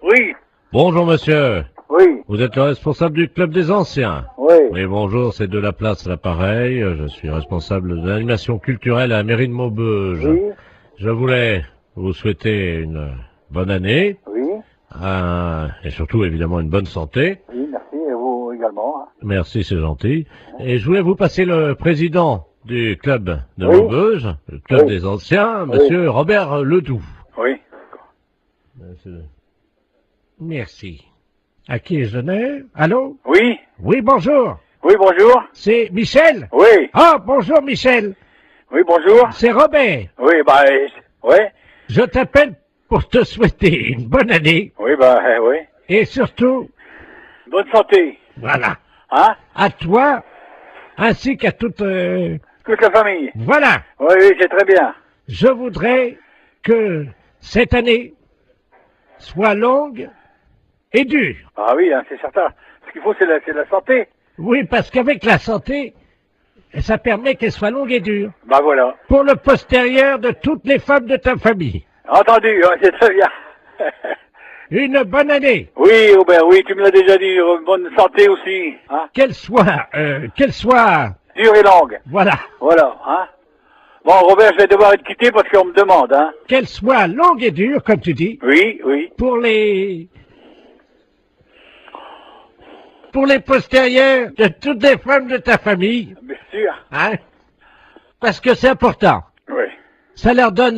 Oui. Bonjour monsieur. Oui. Vous êtes le responsable du club des anciens. Oui. Oui, bonjour, c'est de la place à l'appareil. Je suis responsable de l'animation culturelle à la mairie de Maubeuge. Oui. Je voulais vous souhaiter une bonne année, Oui. et surtout évidemment une bonne santé. Oui, merci. Et vous également. Hein. Merci, c'est gentil. Et je voulais vous passer le président du club de Oui. Maubeuge, le club Oui. des anciens, Oui. monsieur Robert Ledoux. Oui. Merci. À qui je n'ai? Allô? Oui. Oui, bonjour. Oui, bonjour. C'est Michel? Oui. Ah, bonjour Michel. Oui, bonjour. C'est Robert. Oui, bah, oui. Je t'appelle pour te souhaiter une bonne année Oui, bah, oui. et surtout, Bonne santé. voilà, Hein? à toi ainsi qu'à toute... Toute la famille. Voilà, Oui, oui, c'est très bien. je voudrais que cette année soit longue et dure. Ah oui, hein, c'est certain. Ce qu'il faut, c'est la santé. Oui, parce qu'avec la santé, ça permet qu'elle soit longue et dure. Bah voilà. Pour le postérieur de toutes les femmes de ta famille. Entendu, hein, c'est très bien. Une bonne année. Oui, Robert, oui, tu me l'as déjà dit. Bonne santé aussi. Hein? Qu'elle soit, Dure et longue. voilà, Voilà, hein. Bon, Robert, je vais devoir être quitté parce qu'on me demande, hein. qu'elle soit longue et dure, comme tu dis, Oui, oui. pour les postérieurs de toutes les femmes de ta famille, Bien sûr. hein, parce que c'est important. Oui. Ça leur donne,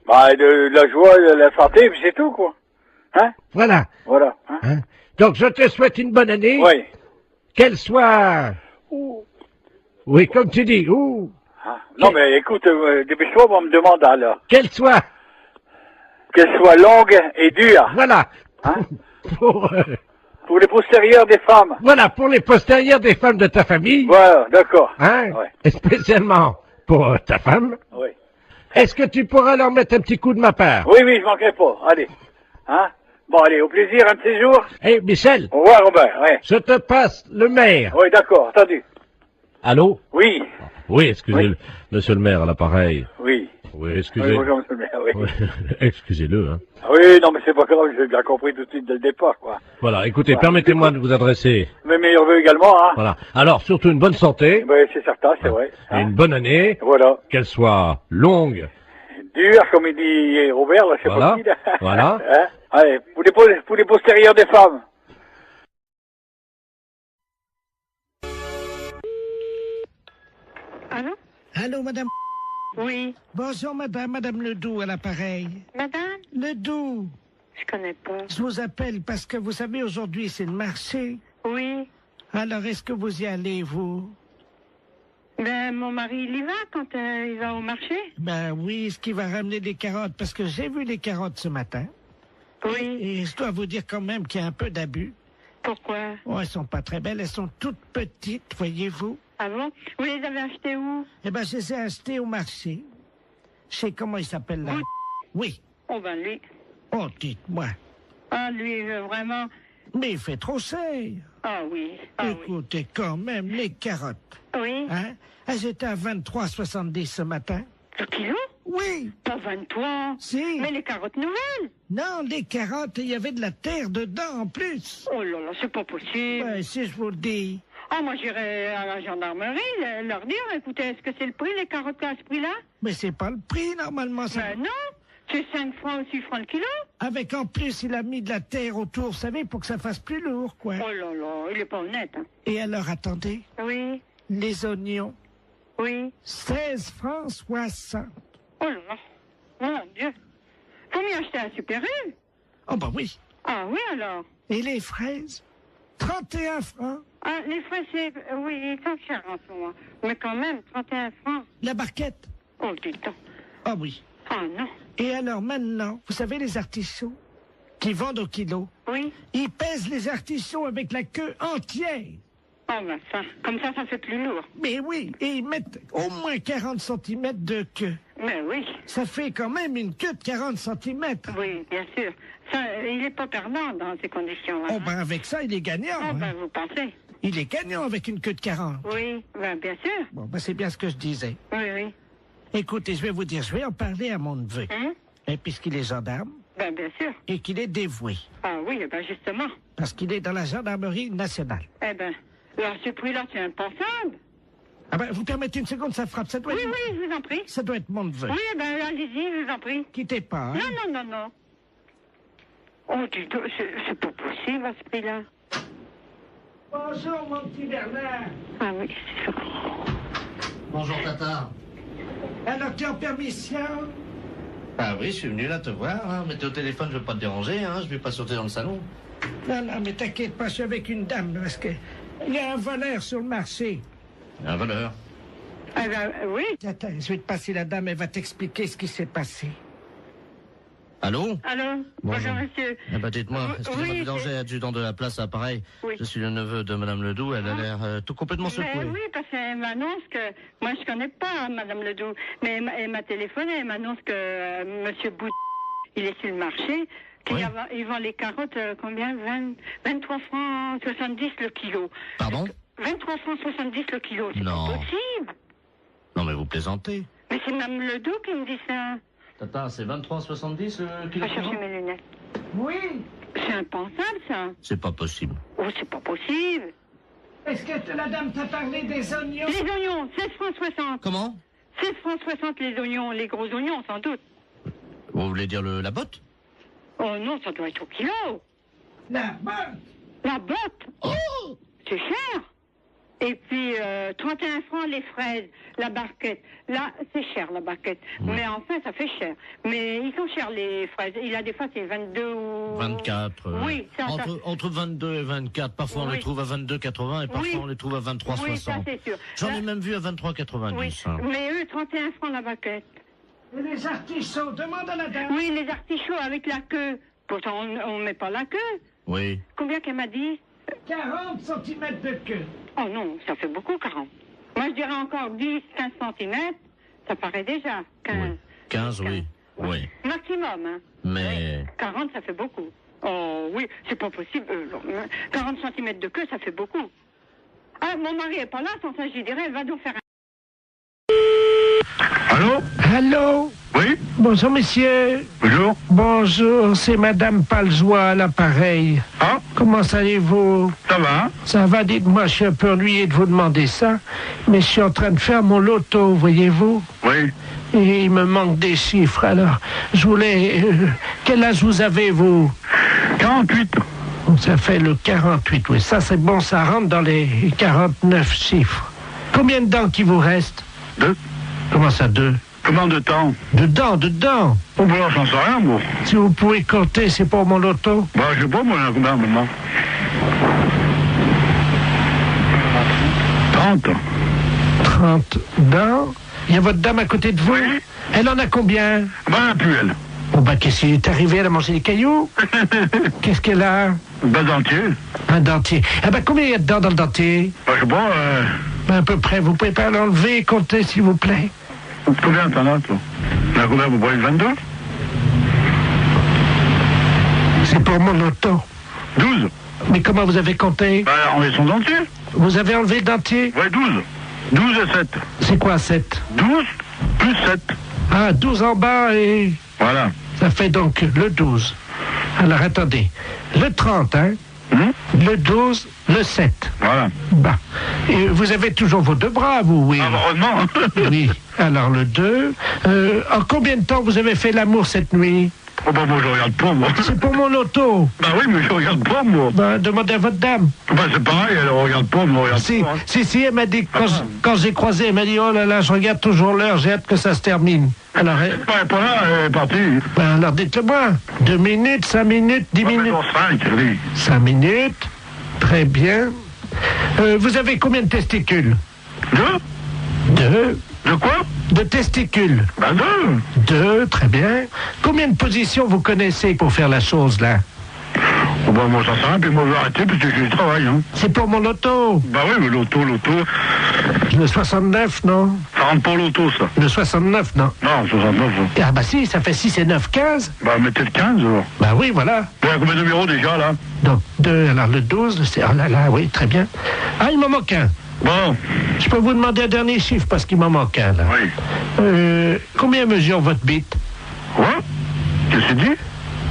Bah, de la joie, de la santé, puis c'est tout, quoi. Hein? voilà. Voilà. Hein? Hein. Donc je te souhaite une bonne année, Oui. qu'elle soit, Ouh. oui, comme tu dis, Hein? Non, mais écoute, dépêche-toi, on me demande alors. qu'elle soit, Qu'elle soit longue et dure. voilà, Hein? pour, Pour les postérieurs des femmes. voilà, pour les postérieurs des femmes de ta famille, Voilà, d'accord. hein, Ouais. et spécialement pour ta femme. Oui. Est-ce que tu pourras leur mettre un petit coup de ma part? Oui, oui, je manquerai pas. Allez. Hein? Bon, allez, au plaisir, un de ces jours. Eh, Michel, Au revoir, Robert. Ouais. je te passe le maire. Oui, d'accord, entendu. Allô? Oui. Oui, excusez, Oui. monsieur le maire, à l'appareil. Oui. Oui, Oui, excusez. bonjour, monsieur le maire, oui. Oui, excusez-le, hein. Oui, non, mais c'est pas grave, j'ai bien compris tout de suite dès le départ, quoi. Voilà, écoutez, Ouais. permettez-moi de vous adresser. Mes meilleurs vœux également, hein. Voilà. Alors, surtout une bonne santé, Oui, c'est certain, c'est vrai. et Hein. une bonne année, Voilà. qu'elle soit longue. Dur, comme il dit Robert, là, je sais Voilà. pas qui, là. Voilà. Hein? Allez, pour les postérieurs des femmes. Allô? Allô, madame. Oui. Bonjour, madame Ledoux à l'appareil. Madame? Ledoux, Je connais pas. je vous appelle parce que vous savez, aujourd'hui, c'est le marché. Oui. Alors, est-ce que vous y allez, vous? Ben, mon mari, il y va quand il va au marché? Ben oui, est-ce qu'il va ramener des carottes? Parce que j'ai vu les carottes ce matin. Oui. Et je dois vous dire quand même qu'il y a un peu d'abus. Pourquoi? Oh, elles sont pas très belles, elles sont toutes petites, voyez-vous. Ah bon? Vous les avez achetées où? Eh ben, je les ai achetées au marché. Je sais comment il s'appelle là. Oui. Oui. Oh ben lui. Oh, dites-moi. Ah, lui, vraiment. Mais il fait trop cher. Ah oui. Ah oui. Écoutez, quand même, les carottes. Oui. Hein? Elles étaient à 23,70 ce matin. Le kilo? Oui. Pas 23. Si. Mais les carottes nouvelles? Non, les carottes, il y avait de la terre dedans en plus. Oh là là, c'est pas possible. Ouais, si je vous le dis. Ah, moi, j'irai à la gendarmerie leur dire, écoutez, est-ce que c'est le prix, les carottes à ce prix-là? Mais c'est pas le prix, normalement. Ça... Ben non. C'est 5 francs ou 6 francs le kilo. Avec en plus, il a mis de la terre autour, vous savez, pour que ça fasse plus lourd, quoi. Oh là là, il est pas honnête. Hein. Et alors, attendez, Oui, les oignons, oui. 16 francs 60. Oh là là, mon Dieu. Faut mieux acheter un Super U. Oh, bah oui. Ah oui alors. Et les fraises, 31 francs. Ah, les frais, c'est... Oui, ils sont chers en ce moment. Mais quand même, 31 francs. La barquette. Oh, dis donc. Ah oui. Ah non. Et alors maintenant, vous savez les artichauts qui vendent au kilo, Oui. ils pèsent les artichauts avec la queue entière. Oh ben ça, comme ça fait plus lourd. Mais oui, et ils mettent au moins 40 cm de queue. Mais oui, Ça fait quand même une queue de 40 cm. oui, bien sûr. Ça, il n'est pas perdant dans ces conditions-là. Oh ben avec ça, il est gagnant. Oh hein. ben vous pensez. Il est gagnant avec une queue de 40. Oui, ben bien sûr. Bon, ben c'est bien ce que je disais. Oui, oui. Écoutez, je vais vous dire, je vais en parler à mon neveu. Hein? Et puisqu'il est gendarme, Ben, bien sûr. et qu'il est dévoué. Ah oui, eh ben, justement. Parce qu'il est dans la gendarmerie nationale. Eh ben, alors ce prix-là, c'est impensable. Ah ben, vous permettez une seconde, ça frappe. Ça doit Oui, être, oui, je vous en prie. ça doit être mon neveu. Oui, eh ben, allez-y, je vous en prie. Quittez pas, hein. Non, non, non, non. Oh, dis donc, c'est pas possible à ce prix-là. Bonjour, mon petit Bernard. Ah oui, c'est ça. Bonjour Tata. Alors, tu as permission? Ah oui, je suis venu là te voir, hein. Mais t'es au téléphone, je veux pas te déranger, hein. Je vais pas sauter dans le salon. Non, non, mais t'inquiète pas, je suis avec une dame, parce que il y a un voleur sur le marché. Un voleur. Ah ben, oui. Attends, je vais te passer la dame, elle va t'expliquer ce qui s'est passé. Allô? Allô? Bonjour, monsieur. Eh ben dites-moi, excusez-moi Oui, du danger, adjudant de la place à Pareil. Oui. Je suis le neveu de Madame Ledoux, elle a l'air tout complètement secouée. Oui, parce qu'elle m'annonce que... Moi, je connais pas Madame Ledoux, mais elle m'a téléphoné, elle m'annonce que Monsieur Bout, il est sur le marché, qu'il Oui. il vend les carottes, combien 23 francs 70 le kilo. Pardon? 23 francs 70 le kilo, c'est Non. pas possible. Non mais vous plaisantez. Mais c'est Madame Ledoux qui me dit ça. Tata, c'est 23,70 Je kilo vais chercher mes lunettes. Oui. C'est impensable, ça. C'est pas possible. Oh, c'est pas possible. Est-ce que la dame t'a parlé des oignons? Les oignons, 16 francs 60. Comment? 16 francs 60 les oignons, les gros oignons, sans doute. Vous voulez dire la botte? Oh non, ça doit être au kilo. La bonne. La botte. Oh! C'est cher. Et puis, 31 francs les fraises, la barquette. Là, c'est cher, la barquette. Ouais. Mais enfin, ça fait cher. Mais ils sont chers, les fraises. Il a des fois, c'est 22 ou... 24. Oui, ça... Entre 22 et 24. Parfois on Oui. les trouve à 22,80 et parfois Oui. on les trouve à 23,60. Oui, ça, c'est sûr. J'en Là- ai même vu à 23,90. Oui, hein. mais eux, 31 francs la barquette. Et les artichauts, demande à la dame. Oui, les artichauts avec la queue. Pourtant, on ne met pas la queue. Oui. Combien qu'elle m'a dit? 40 cm de queue. Oh non, ça fait beaucoup, 40. Moi, je dirais encore 10, 15 cm. Ça paraît déjà. 15. Oui. 15, oui. Oui. Maximum, hein. Mais 40, ça fait beaucoup. Oh oui, c'est pas possible. 40 cm de queue, ça fait beaucoup. Ah, mon mari est pas là, sans ça, je lui dirais, va nous faire un... Allô? Allô? Oui? Bonjour, monsieur. Bonjour? Bonjour, c'est Madame Paljoie à l'appareil. Ah, Comment allez-vous? ça va? Ça va, dites-moi, je suis un peu ennuyé de vous demander ça, mais je suis en train de faire mon loto, voyez-vous? Oui. Et il me manque des chiffres, alors je voulais... quel âge vous avez, vous? 48. Ça fait le 48, oui. Ça, c'est bon, ça rentre dans les 49 chiffres. Combien de dents qui vous reste? 2. Comment ça, 2? Combien de temps? Dedans. Oh, bah, j'en sais rien, moi. Si vous pouvez compter, c'est pour mon loto. Bah, je sais pas, moi, il y en a combien maintenant? 30. 30 dents. Il y a votre dame à côté de vous? Oui. Elle en a combien? Bah, elle a plus, elle. Bon, bah, qu'est-ce qui est arrivé? Elle a mangé des cailloux? Qu'est-ce qu'elle a? Bah, dentier. Un dentier. Ah, bah, combien il y a de dents dans le dentier? Bah, je sais pas, Ben, à peu près. Vous pouvez pas l'enlever et compter, s'il vous plaît? combien t'en as, toi? Il y en a combien, vous voyez, 22? C'est pour mon loto. 12. Mais comment vous avez compté? Bah, on est son dentier. Vous avez enlevé le dentier? Ouais, 12. 12 et 7. C'est quoi, 7? 12 plus 7. Ah, 12 en bas et... Voilà. Ça fait donc le 12. Alors, attendez. Le 30, hein? Le 12, le 7. Voilà. Bah. Et vous avez toujours vos deux bras, vous, oui? Ah, bah, heureusement. Oui. Alors, le 2. En combien de temps vous avez fait l'amour cette nuit? Oh, bah, moi, je regarde pas, moi. C'est pour mon loto. Bah oui, mais je regarde pas, moi. Ben, demandez à votre dame. Bah, c'est pareil, elle regarde pas, moi, regarde Si, pas. Hein. si, elle m'a dit, quand j'ai croisé, elle m'a dit, oh là là, je regarde toujours l'heure, j'ai hâte que ça se termine. Alors, Elle est pas là, elle est partie. ben, alors dites-le-moi. 2 minutes, 5 minutes, 10 Ouais, mais minutes. dans 5, oui. 5 minutes. Très bien. Vous avez combien de testicules? 2. De quoi? De testicules? Bah, 2. 2, très bien. Combien de positions vous connaissez pour faire la chose, là? Oh, bah, moi, ça sert à rien, puis moi, je vais arrêter, parce que j'ai du travail, hein. C'est pour mon loto. Bah oui, mais l'auto. Le 69, non? Ça rentre pas l'auto, ça. Le 69, non? Non, 69, ça. Ah bah si, ça fait 6 et 9, 15. Bah, mettez le 15, alors. Bah oui, voilà. Il y a combien de numéros, déjà, là? Donc 2, alors le 12, c'est... Oh là là, oui, très bien. Ah, il m'en manque un. Bon, Je peux vous demander un dernier chiffre parce qu'il m'en manque un, là. oui. Combien mesure votre bite? Quoi? Qu'est-ce que c'est dit?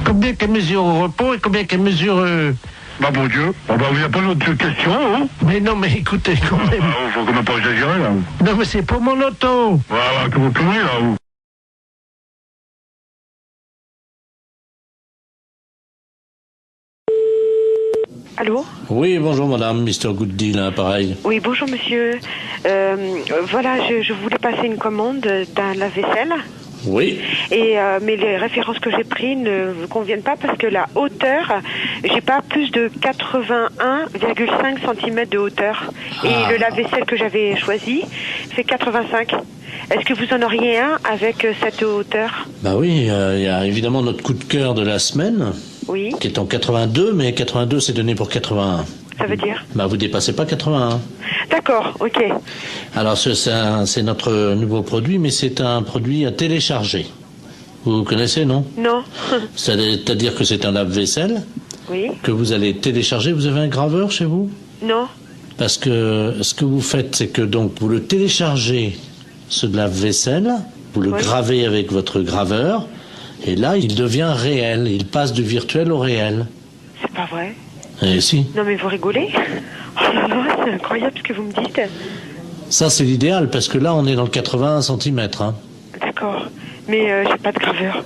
Combien qu'elle mesure au repos et combien qu'elle mesure... Bah bon Dieu, il n'y a pas d'autres questions, hein. Mais non, mais écoutez, quand même... Faut quand même pas exagérer, là. Non, mais c'est pour mon auto. Voilà, que vous tournez, là, vous. Allô? Oui, bonjour madame, Mr. Good Deal, hein, pareil. Oui, bonjour monsieur. Voilà, je voulais passer une commande d'un lave-vaisselle. Oui. Et mais les références que j'ai prises ne vous conviennent pas parce que la hauteur, j'ai pas plus de 81,5 cm de hauteur. Et le lave-vaisselle que j'avais choisi fait 85. Est-ce que vous en auriez un avec cette hauteur? Bah oui, il y a évidemment notre coup de cœur de la semaine, Oui. qui est en 82, mais 82 c'est donné pour 81. Ça veut dire? Bah vous dépassez pas 81. D'accord, ok. Alors c'est notre nouveau produit, mais c'est un produit à télécharger. Vous connaissez, non? Non. C'est-à-dire que c'est un lave-vaisselle Oui. que vous allez télécharger. Vous avez un graveur chez vous? Non. Parce que ce que vous faites, c'est que donc vous le téléchargez, ce lave-vaisselle, vous le gravez avec votre graveur, et là il devient réel. Il passe du virtuel au réel. C'est pas vrai. Eh si. Non mais vous rigolez? Oh là là, c'est incroyable ce que vous me dites. Ça c'est l'idéal, parce que là on est dans le 81 cm. Hein. D'accord. Mais j'ai pas de graveur.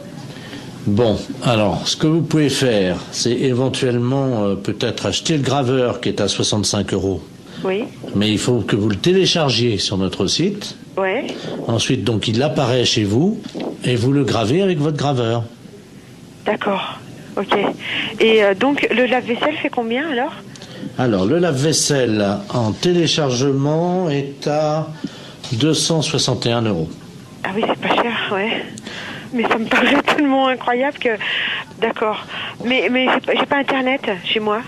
Bon, alors, ce que vous pouvez faire, c'est éventuellement peut-être acheter le graveur qui est à 65 €. Oui. Mais il faut que vous le téléchargiez sur notre site. Ouais. Ensuite, donc, il apparaît chez vous et vous le gravez avec votre graveur. D'accord. Ok. Et donc, le lave-vaisselle fait combien alors? Alors, le lave-vaisselle en téléchargement est à 261 €. Ah oui, c'est pas cher, ouais. Mais ça me paraît tellement incroyable que... D'accord. Mais j'ai pas Internet chez moi.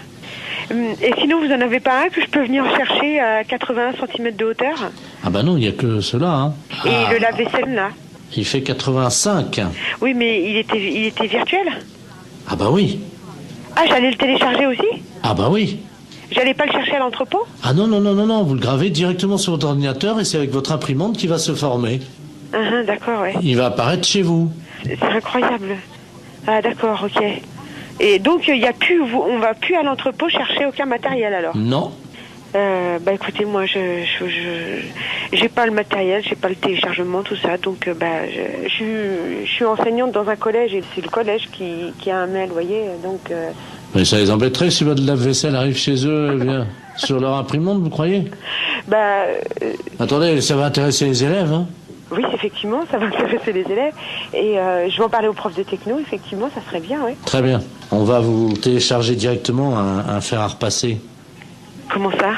Et sinon, vous en avez pas un que je peux venir chercher à 81 cm de hauteur? Ah bah non, il n'y a que cela. Hein. Et le lave-vaisselle, là? Il fait 85. Oui, mais il était virtuel? Ah bah oui. Ah, j'allais le télécharger aussi? Ah bah oui. J'allais pas le chercher à l'entrepôt? Ah non, non, non, non, non, vous le gravez directement sur votre ordinateur et c'est avec votre imprimante qui va se former. D'accord, ouais. Il va apparaître chez vous. C'est incroyable. Ah, d'accord, ok. Et donc, il y a plus, on va plus à l'entrepôt chercher aucun matériel alors? Non. Bah écoutez, moi, j'ai pas le matériel, j'ai pas le téléchargement, tout ça, donc je suis enseignante dans un collège et c'est le collège qui a un mail, vous voyez, donc... Mais ça les embêterait si votre lave-vaisselle arrive chez eux et vient sur leur imprimante, vous croyez? Bah... Attendez, ça va intéresser les élèves, hein? Oui, effectivement, ça va intéresser les élèves. Et je vais en parler aux profs de techno, effectivement, ça serait bien, oui. Très bien. On va vous télécharger directement un fer à repasser. Comment ça?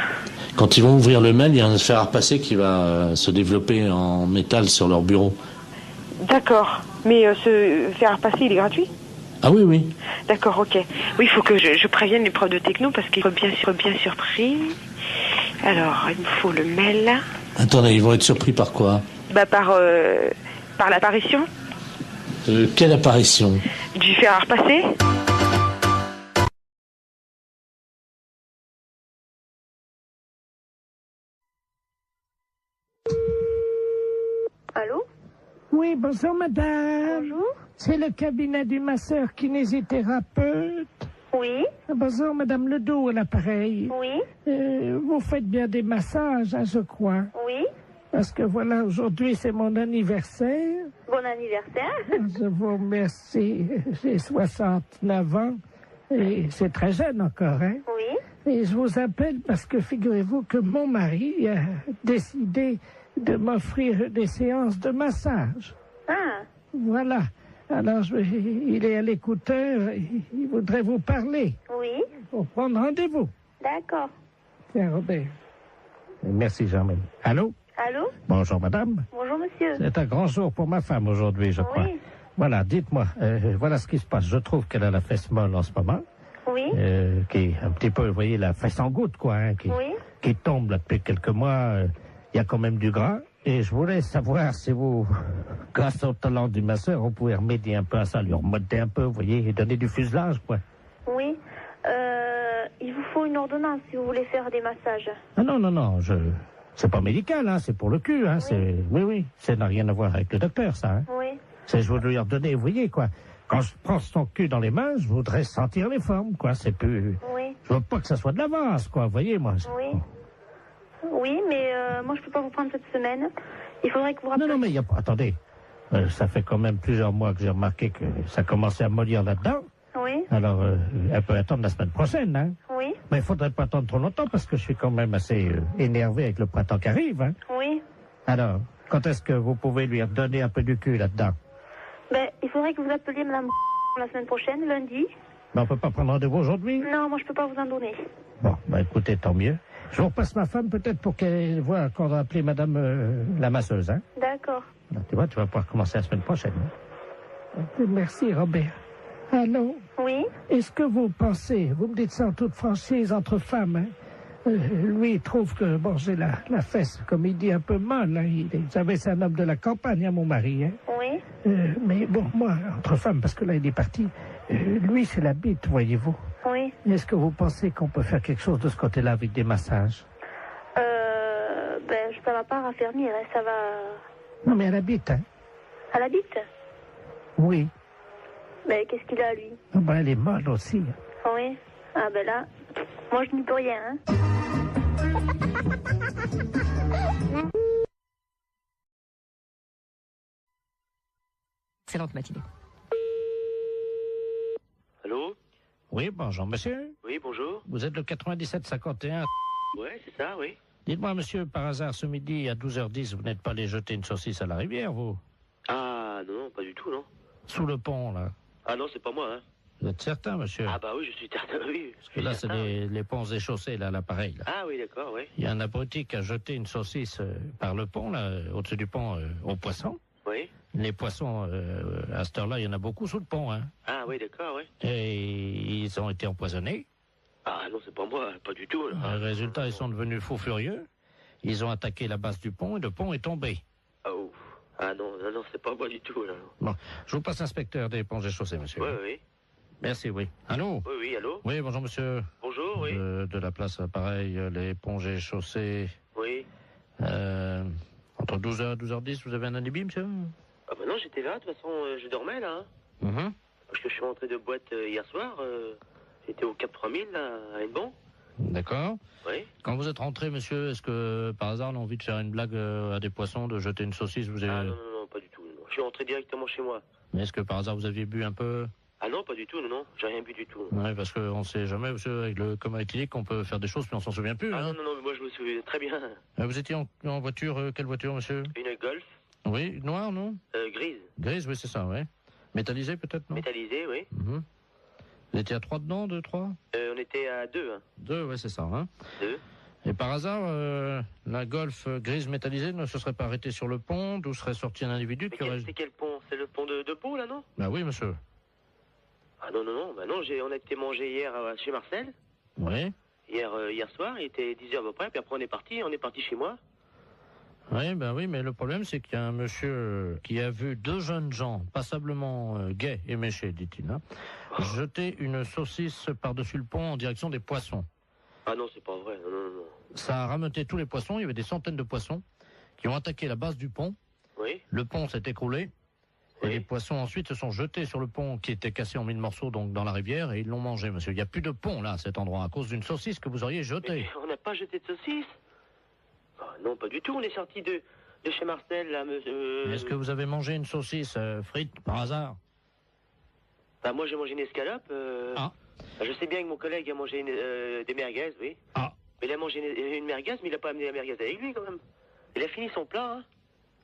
Quand ils vont ouvrir le mail, il y a un fer à repasser qui va se développer en métal sur leur bureau. D'accord. Mais ce fer à repasser, il est gratuit? Ah oui, oui. D'accord, ok. Oui, il faut que je prévienne les profs de techno parce qu'ils sont bien surpris. Alors, il me faut le mail. Attendez, ils vont être surpris par quoi? Bah par l'apparition. Quelle apparition? Du fer à repasser. Allô? Oui, bonjour madame. Bonjour. C'est le cabinet du masseur kinésithérapeute. Oui, Bonjour madame Ledoux à l'appareil. oui, Vous faites bien des massages, hein, je crois. oui. Parce que voilà, aujourd'hui c'est mon anniversaire. Bon anniversaire. Je vous remercie. J'ai 69 ans et c'est très jeune encore, hein. Oui, Et je vous appelle parce que figurez-vous que mon mari a décidé de m'offrir des séances de massage. ah, Voilà. Alors, il est à l'écouteur, il voudrait vous parler. oui, Pour prendre rendez-vous. d'accord. Tiens, Robert. Merci, Jean-Marie. Allô? Allô? Bonjour, madame. Bonjour monsieur. C'est un grand jour pour ma femme aujourd'hui, je crois. Oui. Voilà, dites-moi, voilà ce qui se passe. Je trouve qu'elle a la fesse molle en ce moment, Oui, qui est un petit peu, vous voyez, la fesse en goutte, quoi, hein, oui. qui tombe là, depuis quelques mois. Il y a quand même du gras. Et je voulais savoir si vous, grâce au talent du masseur, on pouvait remédier un peu à ça, lui remonter un peu, vous voyez, et donner du fuselage, quoi. Oui. Il vous faut une ordonnance si vous voulez faire des massages. Ah non, non, non, c'est pas médical, hein, c'est pour le cul, hein, Oui. oui, ça n'a rien à voir avec le docteur, ça, hein. Oui, Je veux lui redonner, vous voyez, quoi. Quand je prends son cul dans les mains, je voudrais sentir les formes, quoi. C'est plus... Oui. Je veux pas que ça soit de l'avance, quoi. Vous voyez, moi. Oui. Oui, mais moi, je peux pas vous prendre cette semaine. Il faudrait que vous rappeliez... Non, mais il y a pas... Attendez. Ça fait quand même plusieurs mois que j'ai remarqué que ça commençait à mollir là-dedans. Oui. Alors, elle peut attendre la semaine prochaine, hein. Oui. Mais il faudrait pas attendre trop longtemps parce que je suis quand même assez énervé avec le printemps qui arrive, hein. Oui. Alors, quand est-ce que vous pouvez lui redonner un peu du cul là-dedans? Ben, il faudrait que vous appeliez madame la semaine prochaine, lundi. Mais on peut pas prendre rendez-vous aujourd'hui? Non, moi, je peux pas vous en donner. Bon, écoutez, tant mieux. Je vous repasse ma femme peut-être pour qu'elle voit qu'on va appeler madame la masseuse, hein. D'accord. Alors, tu vois, tu vas pouvoir commencer la semaine prochaine. Hein. Merci, Robert. Allô? Oui. Est-ce que vous pensez, vous me dites ça en toute franchise entre femmes, hein? Lui, il trouve que, bon, j'ai la fesse, comme il dit, un peu molle, hein. Vous savez, c'est un homme de la campagne, hein, mon mari, hein. Oui. Mais bon, moi, entre femmes, parce que là, il est parti, lui, c'est la bite, voyez-vous. Oui. Est-ce que vous pensez qu'on peut faire quelque chose de ce côté-là avec des massages? Ben, ça va pas raffermir, hein, ça va... Non, mais elle habite, hein? À la bite? Oui. Ben, qu'est-ce qu'il a, lui? Oh, ben, elle est molle aussi. Hein. Oui. Ah, ben là, moi, je n'y peux rien, hein. Excellente matinée. Allô? Oui, bonjour, monsieur. Oui, bonjour. Vous êtes le 9751. Ouais, c'est ça, oui. Dites-moi, monsieur, par hasard, ce midi, à 12h10, vous n'êtes pas allé jeter une saucisse à la rivière, vous? Ah, non, pas du tout, non. Sous le pont, là. Ah non, c'est pas moi, hein. Vous êtes certain, monsieur? Ah bah oui, je suis certain, oui. Parce que là, c'est les ponts et chaussées, là, l'appareil, là. Ah oui, d'accord, oui. Il y a un abruti qui a jeté une saucisse par le pont, là, au-dessus du pont, aux poissons. Oui. Les poissons, à cette heure-là, il y en a beaucoup sous le pont, hein. Ah oui, d'accord, oui. Et ils ont été empoisonnés. Ah non, c'est pas moi, pas du tout, là. Résultat, ils sont devenus fous furieux. Ils ont attaqué la base du pont et le pont est tombé. Oh. Ah non, c'est pas moi du tout, là. Bon, je vous passe l'inspecteur des ponts et chaussées, monsieur. Oui, oui. Merci, oui. Allô? Oui, allô? Oui, bonjour, monsieur. Bonjour, oui. De la place, pareil, les ponts et chaussées. Oui. Entre 12h et 12h10, vous avez un alibi, monsieur? Ah bah non, j'étais là, de toute façon, je dormais, là. Hein. Parce que je suis rentré de boîte hier soir. J'étais au Cap 3000, là, à Hennebon. D'accord. Oui. Quand vous êtes rentré, monsieur, est-ce que, par hasard, on a envie de faire une blague à des poissons, de jeter une saucisse, vous avez... Ah non, pas du tout. Non. Je suis rentré directement chez moi. Mais est-ce que, par hasard, vous aviez bu un peu? Ah non, pas du tout, non. J'ai rien bu du tout. Oui, parce qu'on sait jamais, monsieur, avec le coma éthylique, on peut faire des choses, puis on s'en souvient plus. Ah hein. non, mais moi, je me souviens très bien. Vous étiez en voiture, quelle voiture, monsieur? Une Golf. Oui, noire, non? Grise. Grise, oui, c'est ça, oui. Métallisée, peut-être, non? Métallisée, oui. Vous étiez à 3 dedans, 2, 3? On était à 2, hein. 2, oui, c'est ça, hein. 2. Et par hasard, la Golf grise métallisée ne se serait pas arrêtée sur le pont, d'où serait sorti un individu qui aurait... C'est quel pont? C'est le pont de Pau, là, non? Bah oui, monsieur. Ah non, bah non, on a été manger hier chez Marcel. Oui. Hier soir, il était 10h à peu près, puis après on est parti chez moi. Oui, ben oui, mais le problème c'est qu'il y a un monsieur qui a vu 2 jeunes gens, passablement gais et méchés, dit-il, hein, jeter une saucisse par-dessus le pont en direction des poissons. Ah non, c'est pas vrai, non. Ça a rameuté tous les poissons, il y avait des centaines de poissons qui ont attaqué la base du pont. Oui. Le pont s'est écroulé. Et les poissons ensuite se sont jetés sur le pont qui était cassé en 1000 morceaux donc dans la rivière et ils l'ont mangé, monsieur. Il n'y a plus de pont là à cet endroit à cause d'une saucisse que vous auriez jetée. Mais on n'a pas jeté de saucisse. Ah, non, pas du tout. On est sorti de chez Marcel là, monsieur. Est-ce que vous avez mangé une saucisse frite par hasard? Bah moi j'ai mangé une escalope. Ah. Je sais bien que mon collègue a mangé des merguez, oui. Ah. Mais il a mangé une merguez, mais il n'a pas amené la merguez avec lui quand même. Il a fini son plat, hein.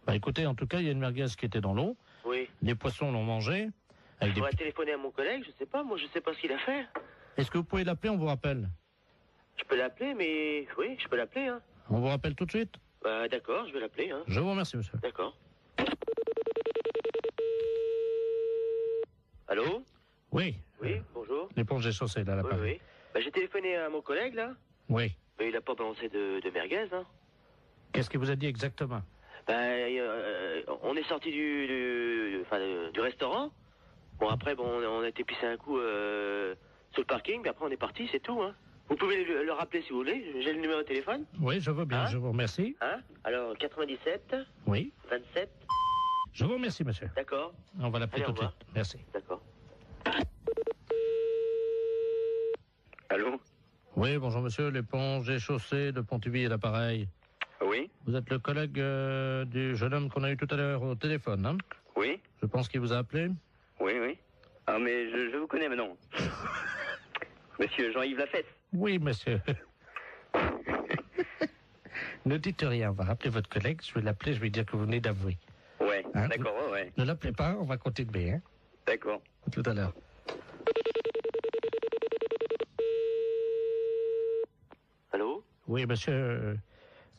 Bah écoutez, en tout cas, il y a une merguez qui était dans l'eau. Oui. Les poissons l'ont mangé. Je pourrais téléphoner à mon collègue, je sais pas, moi je sais pas ce qu'il a fait. Est-ce que vous pouvez l'appeler, on vous rappelle? Je peux l'appeler, mais... Oui, je peux l'appeler, hein. On vous rappelle tout de suite? Bah d'accord, je vais l'appeler, hein. Je vous remercie, monsieur. D'accord. Allô? Oui. Oui, bonjour. L'éponge est chaussée, là, là-bas. Oui. Bah j'ai téléphoné à mon collègue, là. Oui. Mais il a pas balancé de merguez, hein. Qu'est-ce qu'il vous a dit exactement? On est sorti du restaurant. Bon, après, on a été pisser un coup sur le parking, puis après on est parti, c'est tout, hein. Vous pouvez le rappeler si vous voulez, j'ai le numéro de téléphone. Oui, je veux bien, hein? je vous remercie. Hein? Alors, 97. Oui. 27. Je vous remercie, monsieur. D'accord. On va l'appeler tout de suite. Merci. D'accord. Allô? Oui, bonjour monsieur, l'éponge et chaussée de Pontivy et l'appareil. Oui? Vous êtes le collègue du jeune homme qu'on a eu tout à l'heure au téléphone, hein? Oui? Je pense qu'il vous a appelé. Oui, oui. Ah, mais je vous connais maintenant. Monsieur Jean-Yves Lafesse. Oui, monsieur. Ne dites rien, on va rappeler votre collègue, je vais l'appeler, je vais dire que vous venez d'avouer. Ouais, Hein? d'accord, ouais. Ne l'appelez pas, on va continuer, hein? D'accord. À tout à l'heure. Allô? Oui, monsieur,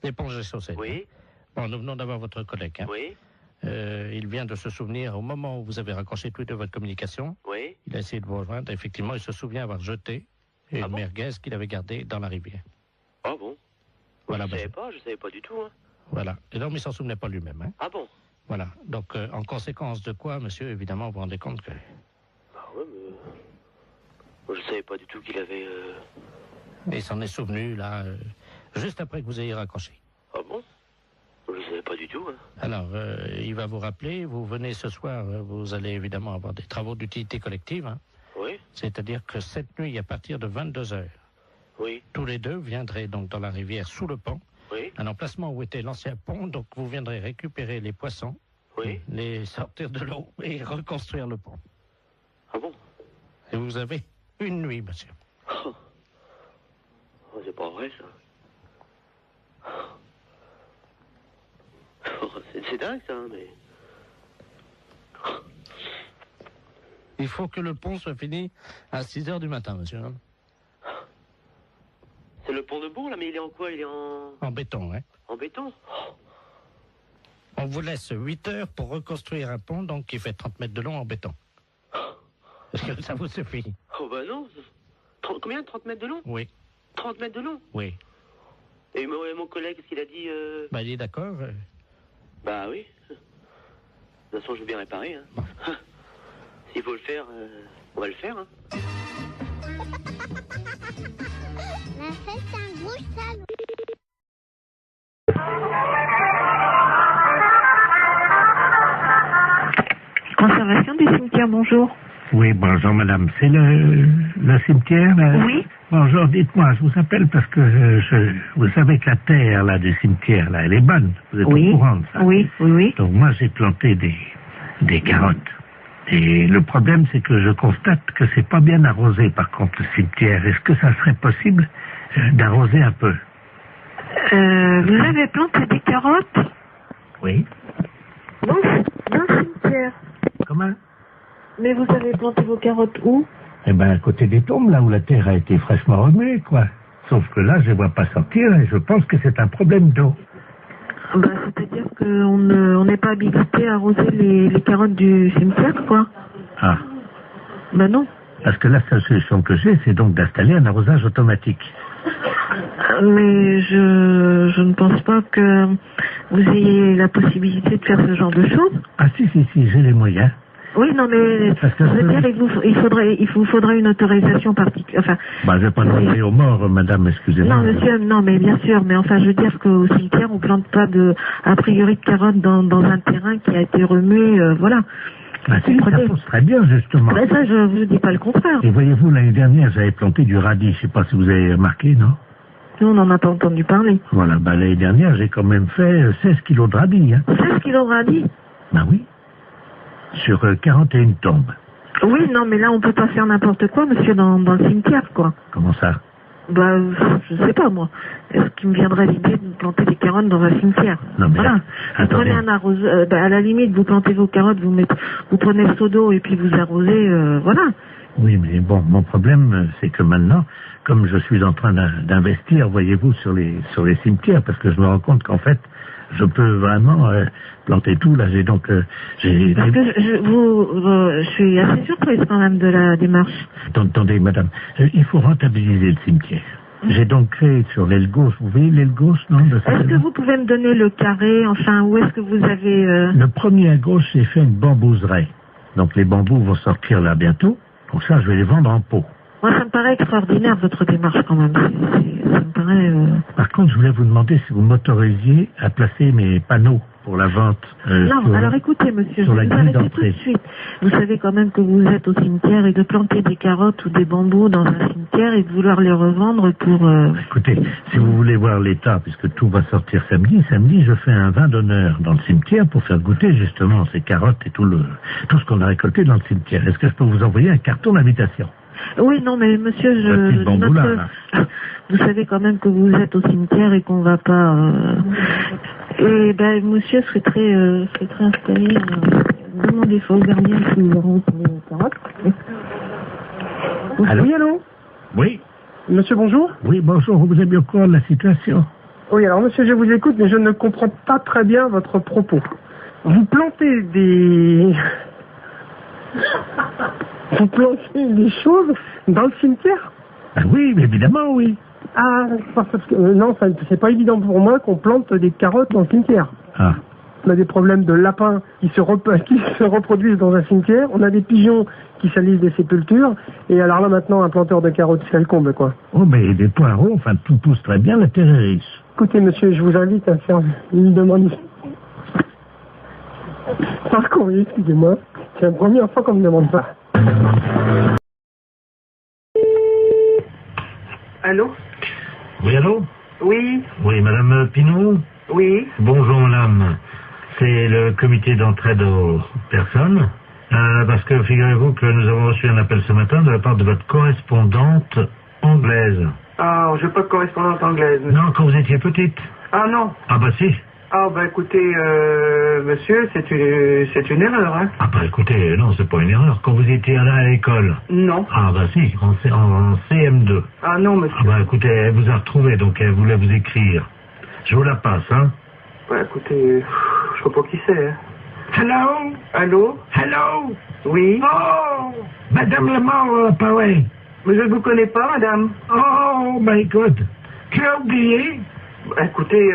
l'éponge et chaussée. Oui? Bon, nous venons d'avoir votre collègue, hein? Oui? Il vient de se souvenir, au moment où vous avez raccroché tous les deux votre communication, Oui? il a essayé de vous rejoindre. Effectivement, il se souvient avoir jeté une merguez qu'il avait gardée dans la rivière. Ah bon? Voilà, Je savais pas du tout, hein. Voilà. Et donc, il s'en souvenait pas lui-même, hein. Ah bon? Voilà. Donc, en conséquence de quoi, monsieur, évidemment, vous vous rendez compte que... Ah ouais, mais... Moi, je savais pas du tout qu'il avait... Il s'en est souvenu, là, juste après que vous ayez raccroché. Ah bon? Je savais pas du tout, hein. Alors, il va vous rappeler, vous venez ce soir, vous allez évidemment avoir des travaux d'utilité collective, hein. Oui? C'est-à-dire que cette nuit, à partir de 22h, Oui? tous les deux viendraient donc dans la rivière sous le pont, Oui? un emplacement où était l'ancien pont, donc vous viendrez récupérer les poissons, Oui? les sortir de l'eau et reconstruire le pont. Ah bon? Et vous avez une nuit, monsieur. Oh, c'est pas vrai, ça. Oh, c'est dingue, ça, hein, mais... Il faut que le pont soit fini à 6h du matin, monsieur. C'est le pont de Bourg, là, mais il est en quoi? Il est En béton, hein. en béton? On vous laisse 8 heures pour reconstruire un pont, donc qui fait 30 mètres de long en béton. Est-ce que ça vous suffit? Oh, bah non. Combien? 30 mètres de long? Oui. 30 mètres de long? Oui. Et mon collègue, qu'est-ce qu'il a dit? Bah, il est d'accord. Bah oui. De toute façon, je veux bien réparer, hein. Bon. S'il faut le faire, on va le faire, hein. La fête, c'est un gros salon. Conservation du cimetière, bonjour. Oui, bonjour madame. C'est le cimetière là? Oui. Bonjour, dites-moi, je vous appelle parce que vous savez que la terre là du cimetière là, elle est bonne. Vous êtes Oui. au courant de ça? Oui, oui, oui. Donc moi j'ai planté des carottes. Et le problème c'est que je constate que c'est pas bien arrosé par contre le cimetière. Est-ce que ça serait possible d'arroser un peu? Vous avez planté des carottes Oui. dans le cimetière. Comment? Mais vous avez planté vos carottes où? Eh ben à côté des tombes, là où la terre a été fraîchement remuée, quoi. Sauf que là, je ne vois pas sortir et je pense que c'est un problème d'eau. Bah, c'est-à-dire qu'on n'est pas habilité à arroser les carottes du cimetière, quoi. Ah. Bah non. Parce que la seule solution que j'ai, c'est donc d'installer un arrosage automatique. Mais je ne pense pas que vous ayez la possibilité de faire ce genre de choses. Ah si, j'ai les moyens. Oui, non, mais Parce que je veux dire, il vous faudrait une autorisation particulière. Enfin, bah, je vais pas demander aux morts, madame, excusez-moi. non, monsieur, non, mais bien sûr, mais enfin, je veux dire qu'au cimetière, on plante pas a priori de carottes dans un terrain qui a été remué, voilà. Ah si, ça pousse très bien, justement. Ben ça, je vous dis pas le contraire. Et voyez-vous, l'année dernière, j'avais planté du radis, je sais pas si vous avez remarqué, non? Nous, on n'en a pas entendu parler. Voilà, bah l'année dernière, j'ai quand même fait 16 kilos de radis, hein. 16 kilos de radis? Bah oui. Sur 41 tombes. Oui, non, mais là, on peut pas faire n'importe quoi, monsieur, dans le cimetière, quoi. Comment ça? Bah, je sais pas, moi. Est-ce qu'il me viendrait l'idée de planter des carottes dans un cimetière? Non, mais voilà. là, Vous prenez un arroseur, à la limite, vous plantez vos carottes, vous prenez le seau d'eau et puis vous arrosez, voilà. Oui, mais bon, mon problème, c'est que maintenant, comme je suis en train d'investir, voyez-vous, sur les cimetières, parce que je me rends compte qu'en fait, je peux vraiment planter tout. Là, j'ai donc... Parce que je suis assez surprise quand même de la démarche. Attendez, madame, il faut rentabiliser le cimetière. J'ai donc créé sur l'aile gauche, vous voyez l'aile gauche, non? Est-ce que vous pouvez me donner le carré, enfin, où est-ce que vous avez... Le premier à gauche, j'ai fait une bambouseraie. Donc les bambous vont sortir là bientôt. Pour ça, je vais les vendre en pot. Moi, ça me paraît extraordinaire, votre démarche, quand même. ça me paraît... Par contre, je voulais vous demander si vous m'autorisiez à placer mes panneaux pour la vente. Non, alors écoutez, monsieur, je sur vais la vous grille arrêter tout d'entrée. de suite. Vous savez quand même que vous êtes au cimetière et de planter des carottes ou des bambous dans un cimetière et de vouloir les revendre pour... Écoutez, si vous voulez voir l'état, puisque tout va sortir samedi, je fais un vin d'honneur dans le cimetière pour faire goûter justement ces carottes et tout ce qu'on a récolté dans le cimetière. Est-ce que je peux vous envoyer un carton d'invitation? Oui, non, mais monsieur, petit bambou là. vous savez quand même que vous êtes au cimetière et qu'on va pas... Et ben, monsieur serait très installé. Demandez au gardien s'il va rendre les carottes. Allô? Oui, allô? Oui. Monsieur, bonjour? Oui, bonjour, vous êtes bien au courant de la situation? Oui, alors monsieur, je vous écoute, mais je ne comprends pas très bien votre propos. Vous plantez des... Vous plantez des choses dans le cimetière? Ah oui, mais évidemment, oui. Ah, parce que non, c'est pas évident pour moi qu'on plante des carottes dans le cimetière. Ah. On a des problèmes de lapins qui se reproduisent dans un cimetière. On a des pigeons qui salissent des sépultures. Et alors là, maintenant, un planteur de carottes, c'est le comble, quoi. Oh, mais des poireaux, enfin, tout pousse très bien, la terre est riche. Écoutez, monsieur, je vous invite à faire une demande. Par courrier, excusez-moi. C'est la première fois qu'on me demande ça. Allô? Oui, allô? Oui. Oui, madame Pinot? Oui. Bonjour, madame. C'est le comité d'entraide aux personnes. Parce que figurez-vous que nous avons reçu un appel ce matin de la part de votre correspondante anglaise. Ah, je n'ai pas de correspondante anglaise. Non, quand vous étiez petite. Ah non. Ah bah si. Ah bah écoutez, monsieur, c'est une erreur, hein. Ah bah écoutez, non, c'est pas une erreur. Quand vous étiez là à l'école. Non. Ah bah si, en CM2. Ah non, monsieur. Ah bah écoutez, elle vous a retrouvé, donc elle voulait vous écrire. Je vous la passe, hein. Ouais, écoutez, je sais pas qui c'est, hein. Hello? Allô? Hello? Oui? Oh! Madame Lamar, pareil. Mais je ne vous connais pas, madame. Oh my God! Tu as oublié? Écoutez,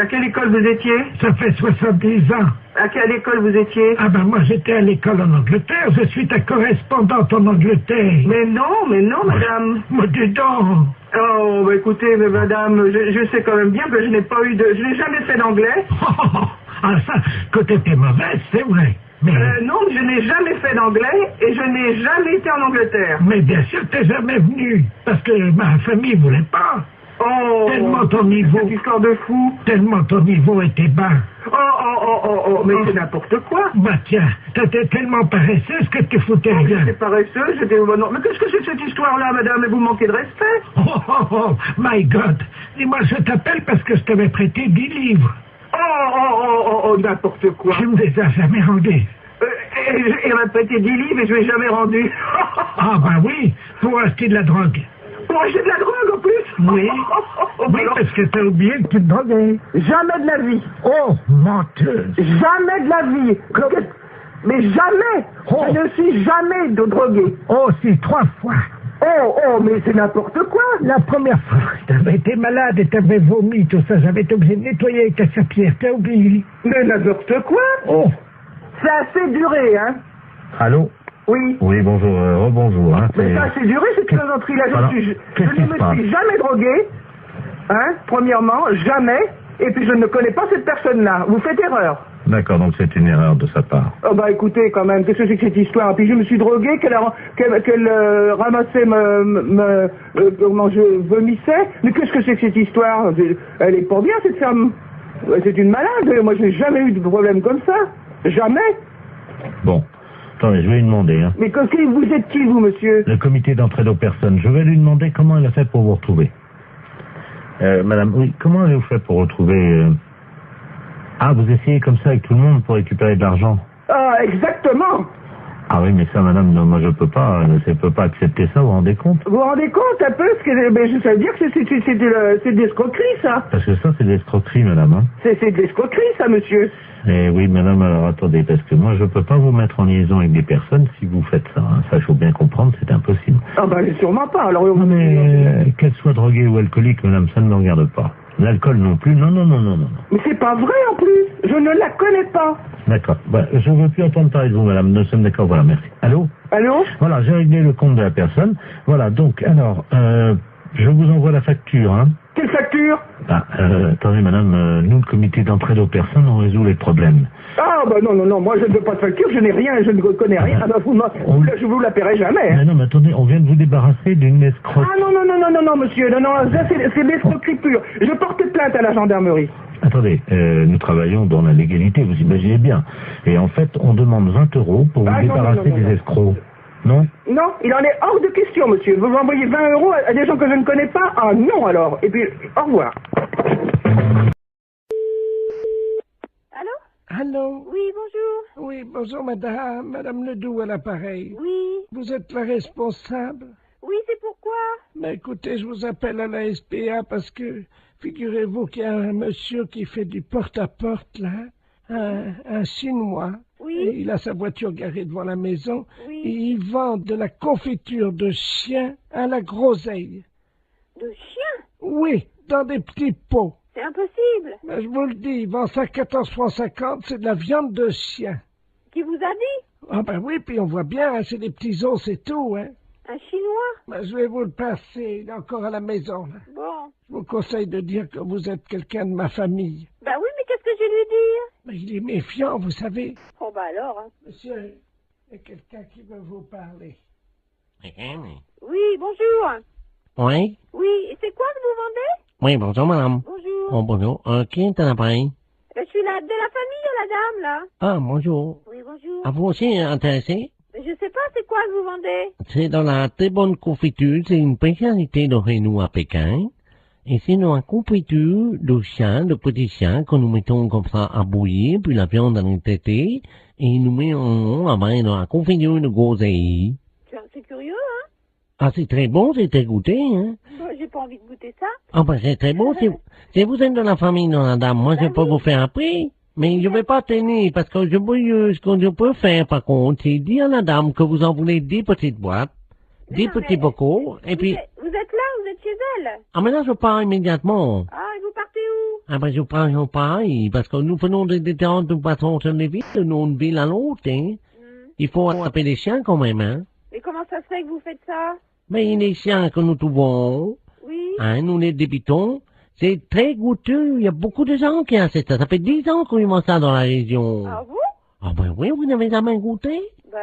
à quelle école vous étiez? Ça fait 70 ans. À quelle école vous étiez? Ah ben moi j'étais à l'école en Angleterre, je suis ta correspondante en Angleterre. Mais non, madame. Moi dis donc. Oh, bah écoutez, mais madame, je sais quand même bien que je n'ai jamais fait d'anglais. Ah ça, côté t'es mauvaise, c'est vrai. Mais... non, je n'ai jamais fait d'anglais et je n'ai jamais été en Angleterre. Mais bien sûr t'es jamais venu, parce que ma famille voulait pas. Oh, tellement ton niveau... Cette histoire de fou. Tellement ton niveau était bas. Oh, mais c'est n'importe quoi. Bah tiens, t'étais tellement paresseuse que tu foutais rien. J'étais paresseuse, non, mais qu'est-ce que c'est que cette histoire-là, madame? Et vous manquez de respect. Oh, my God. Dis-moi, je t'appelle parce que je t'avais prêté 10 livres. Oh, n'importe quoi. Tu me les as jamais rendus. Il m'a prêté 10 livres et je ne l'ai jamais rendu. Ah bah oui, pour acheter de la drogue. Pour acheter de la drogue en plus? Oui. Oui, parce que t'as oublié que tu te droguais. Jamais de la vie. Oh, menteuse. Jamais de la vie. Mais jamais. Oh. Je ne suis jamais drogué. Oh, si, 3 fois. Oh, mais c'est n'importe quoi. La première fois, t'avais été malade et t'avais vomi, tout ça. J'avais été obligé de nettoyer avec ta serpillère. T'as oublié? Mais n'importe quoi. Oh. C'est assez duré, hein. Allô? Oui. Oui, bonjour, rebonjour. Hein, mais ça, c'est duré, cette plaisanterie-là. Je ne me suis jamais drogué, hein, premièrement, jamais, et puis je ne connais pas cette personne-là. Vous faites erreur. D'accord, donc c'est une erreur de sa part. Oh bah écoutez, quand même, qu'est-ce que c'est que cette histoire? Et puis je me suis drogué, qu'elle ramassait comment je vomissais. Mais qu'est-ce que c'est que cette histoire? Elle est pas bien, cette femme. C'est une malade. Moi, je n'ai jamais eu de problème comme ça. Jamais. Bon. Attendez, je vais lui demander. Hein. Mais vous êtes qui, vous, monsieur? Le comité d'entraide aux personnes. Je vais lui demander comment elle a fait pour vous retrouver. Madame, oui, comment avez-vous fait pour retrouver... Ah, vous essayez comme ça avec tout le monde pour récupérer de l'argent? Ah, exactement. Ah oui, mais ça, madame, non, moi je peux pas accepter ça, vous vous rendez compte? Vous vous rendez compte un peu? Ça veut dire que c'est de l'escroquerie, ça. Parce que ça, c'est de l'escroquerie, madame. Hein. C'est de l'escroquerie, ça, monsieur. Eh oui, madame, alors attendez, parce que moi, je peux pas vous mettre en liaison avec des personnes si vous faites ça. Hein. Ça, il faut bien comprendre, c'est impossible. Ah bah, sûrement pas. Alors, non, mais qu'elle soit droguée ou alcoolique, madame, ça ne me regarde pas. L'alcool non plus, non. Mais c'est pas vrai, en plus. Je ne la connais pas. D'accord. Bah, je ne veux plus entendre parler de vous, madame. Nous sommes d'accord, voilà, merci. Allô? Allô? Voilà, j'ai réglé le compte de la personne. Voilà, donc, alors, Je vous envoie la facture, hein. Quelle facture? Attendez, madame, nous, le comité d'entraide aux personnes, on résout les problèmes. Ah, bah non, moi je ne veux pas de facture, je n'ai rien, je ne connais rien. Ah, bah, je vous la paierai jamais. Hein. Mais non, mais attendez, on vient de vous débarrasser d'une escroque. Ah non, monsieur, non, ça c'est l'escroquerie pure. Je porte plainte à la gendarmerie. Attendez, nous travaillons dans la légalité, vous imaginez bien. Et en fait, on demande 20 € pour vous débarrasser des escrocs. Non? Non, il en est hors de question, monsieur. Vous envoyez 20 € à des gens que je ne connais pas? Ah non, alors. Et puis, au revoir. Allô? Oui, bonjour. Oui, bonjour madame. Madame Ledoux à l'appareil. Oui. Vous êtes la responsable? Oui, c'est pourquoi? Mais écoutez, je vous appelle à la SPA parce que, figurez-vous qu'il y a un monsieur qui fait du porte-à-porte, là. Un Chinois. Oui. Et il a sa voiture garée devant la maison. Oui. Et il vend de la confiture de chien à la groseille. De chien? Oui, dans des petits pots. C'est impossible. Mais je vous le dis, il vend ça 14,50 francs, c'est de la viande de chien. Qui vous a dit? Ah ben oui, puis on voit bien, hein, c'est des petits os, c'est tout, hein. Un Chinois? Ben, je vais vous le passer, il est encore à la maison, là. Bon. Je vous conseille de dire que vous êtes quelqu'un de ma famille. Ben oui, mais qu'est-ce que je vais lui dire? Mais il est méfiant, vous savez. Oh bah alors, hein. Monsieur, il y a quelqu'un qui veut vous parler. Oui, bonjour. Oui? Oui, et c'est quoi que vous vendez? Oui, bonjour, madame. Bonjour. Oh, bonjour. Qui est à l'appareil? Je suis de la famille de la dame, là. Ah, bonjour. Oui, bonjour. À vous aussi intéressé? Mais je sais pas, c'est quoi que vous vendez? C'est dans la très bonne confiture. C'est une spécialité de chez nous à Pékin. Et c'est dans la confiture de chien, de petits chiens, que nous mettons comme ça à bouillir, puis la viande en est traitée, et nous mettons après dans la confiture de groseille. C'est curieux, hein? Ah, c'est très bon, c'est très goûté, hein? Bon, j'ai pas envie de goûter ça. Ah, ben, c'est très bon. Si vous êtes de la famille de la dame, moi, je peux vous faire un prix. Mais je vais pas tenir, parce que ce que je peux faire, par contre, c'est dire à la dame que vous en voulez 10 petites boîtes, 10 petits bocaux, et puis... Vous êtes là, vous êtes chez elle? Ah, mais là, je pars immédiatement. Ah, et vous partez où? Ah, ben, je pars pareil, parce que nous faisons des différentes façons sur les villes, de une ville à l'autre, hein. Il faut attraper les chiens quand même, hein. Et comment ça se fait que vous faites ça? Mais les chiens que nous trouvons, oui. Hein, nous les débitons, c'est très goûteux. Il y a beaucoup de gens qui achètent ça. Ça fait 10 ans qu'on y mange ça dans la région. Ah bon? Ah ben oui, vous n'avez jamais goûté? Ben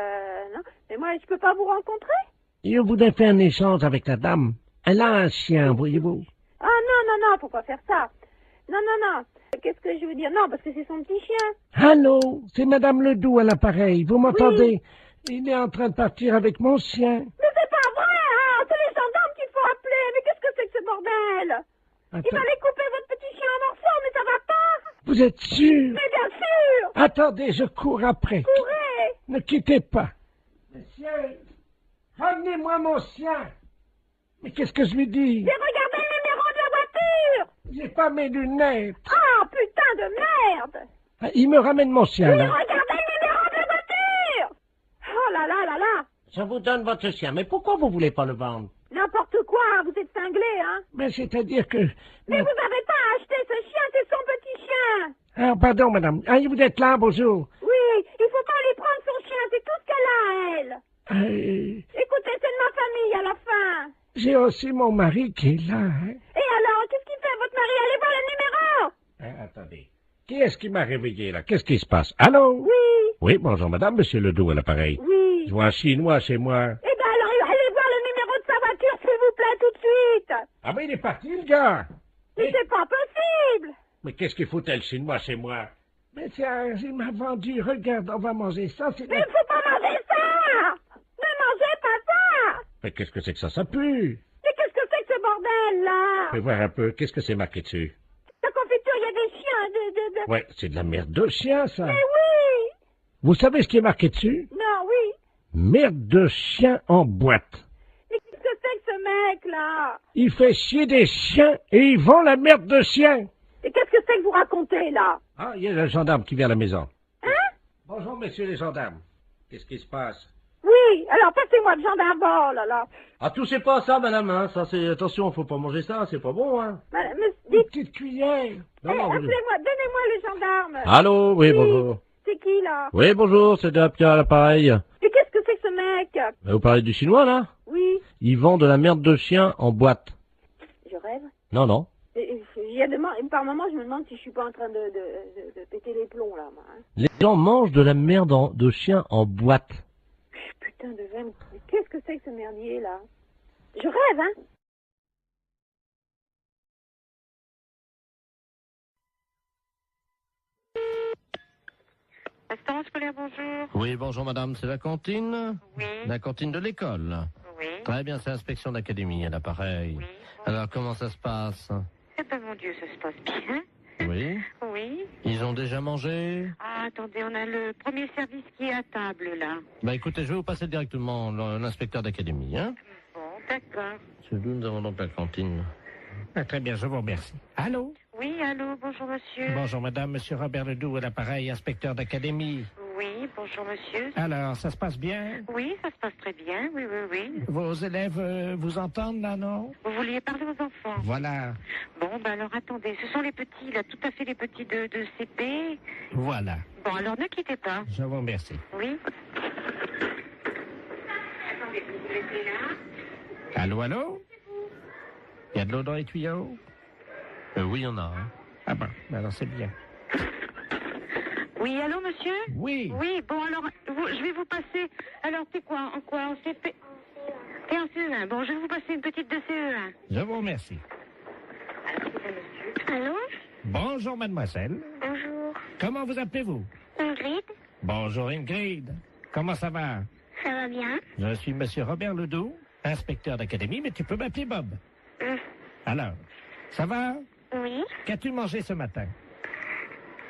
non. Mais moi, je peux pas vous rencontrer? Je voudrais faire un échange avec la dame. Elle a un chien, voyez-vous. Ah non, faut pas faire ça. Non. Qu'est-ce que je veux dire? Non, parce que c'est son petit chien. Allô, c'est Madame Ledoux à l'appareil. Vous m'entendez? Il est en train de partir avec mon chien. Mais c'est pas vrai, hein! C'est les gendarmes qu'il faut appeler. Mais qu'est-ce que c'est que ce bordel? Il fallait couper votre petit chien en morceaux, mais ça va pas! Vous êtes sûr? Mais bien sûr! Attendez, je cours après. Courez! Ne quittez pas. Monsieur, ramenez-moi mon chien. Mais qu'est-ce que je lui dis? J'ai regardé le numéro de la voiture! J'ai pas mes lunettes. Ah, putain de merde! Ah, il me ramène mon chien, J'ai là. regardé le numéro de la voiture! Oh là là là là! Je vous donne votre chien, mais pourquoi vous voulez pas le vendre? N'importe quoi, vous êtes cinglé, hein? Mais c'est-à-dire que... Mais vous n'avez pas acheté ce chien, c'est son petit chien! Ah, pardon, madame. Ah, vous êtes là, bonjour. Oui, il faut pas lui prendre son chien, c'est tout ce qu'elle a, elle! Écoutez, c'est de ma famille, à la fin! J'ai aussi mon mari qui est là, hein. Et alors, qu'est-ce qu'il fait, votre mari? Allez voir le numéro! Attendez. Qui est-ce qui m'a réveillé, là? Qu'est-ce qui se passe? Allô? Oui! Oui, bonjour, madame, monsieur Ledoux à l'appareil. Oui! Je vois un Chinois chez moi. Eh ben alors, allez voir le numéro de sa voiture, s'il vous plaît, tout de suite! Ah, mais il est parti, le gars! Mais c'est pas possible! Mais qu'est-ce qu'il foutait, le Chinois, chez moi? Mais tiens, il m'a vendu. Regarde, on va manger ça. Mais il faut pas manger ça! Ne mangez pas ça! Mais qu'est-ce que c'est que ça? Ça pue! Mais qu'est-ce que c'est que ce bordel, là? Fais voir un peu. Qu'est-ce que c'est marqué dessus? La confiture, il y a des chiens, Ouais, c'est de la merde de chien, ça. Mais oui! Vous savez ce qui est marqué dessus? Non, oui. Merde de chien en boîte. Mais qu'est-ce que c'est que ce mec-là? Il fait chier des chiens et il vend la merde de chien. Et qu'est-ce que c'est que vous racontez, là? Ah, il y a le gendarme qui vient à la maison. Hein? Bonjour, messieurs les gendarmes. Qu'est-ce qui se passe? Oui, alors passez-moi le gendarme, oh là là. Ah, touchez pas à ça, madame, hein. Ça, c'est... Attention, faut pas manger ça, c'est pas bon, hein. Mais Une petite cuillère. appelez-moi, donnez-moi le gendarme. Allô? Oui, bonjour. C'est qui, là? Oui, bonjour, c'est Pierre à l'appareil. Et qu'est-ce que c'est que ce mec? Vous parlez du Chinois, là? Oui. Il vend de la merde de chien en boîte. Non, non. Par moment, je me demande si je suis pas en train de péter les plombs, là, moi. Hein. Les gens mangent de la merde de chien en boîte. Putain de vin, mais qu'est-ce que c'est que ce merdier, là? Je rêve, hein? Restaurant scolaire, bonjour. Oui, bonjour madame, c'est la cantine? Oui. La cantine de l'école? Oui. Très bien, c'est l'inspection d'académie à l'appareil. Oui. Alors, comment ça se passe? Eh ben, mon Dieu, ça se passe bien. Oui. Oui. Ils ont déjà mangé? Ah, attendez, on a le premier service qui est à table, là. Bah écoutez, je vais vous passer directement l'inspecteur d'académie, hein? Bon, d'accord. C'est d'où nous avons donc la cantine. Ah, très bien, je vous remercie. Allô? Oui, allô, bonjour, monsieur. Bonjour madame, monsieur Robert Ledoux à l'appareil, inspecteur d'académie. Oui, bonjour, monsieur. Alors, ça se passe bien? Oui, ça se passe très bien, oui, oui, oui. Vos élèves vous entendent là, non? Vous vouliez parler aux enfants? Voilà. Bon, ben alors attendez, ce sont les petits, là, tout à fait les petits de CP. Voilà. Bon, alors ne quittez pas. Je vous remercie. Oui. Attendez, vous vous laissez là. Allô, allô? Il y a de l'eau dans les tuyaux? Oui, il y en a. Hein. Ah ben, alors c'est bien. Oui, allô, monsieur? Oui. Oui, bon, alors, je vais vous passer... Alors, c'est quoi? En quoi? En CP? Et en CE1. Bon, je vais vous passer une petite de CE1. Je vous remercie. Allô? Bonjour, mademoiselle. Bonjour. Comment vous appelez-vous? Ingrid? Bonjour, Ingrid. Comment ça va? Ça va bien? Je suis monsieur Robert Ledoux, inspecteur d'académie, mais tu peux m'appeler Bob. Alors, ça va? Oui. Qu'as-tu mangé ce matin?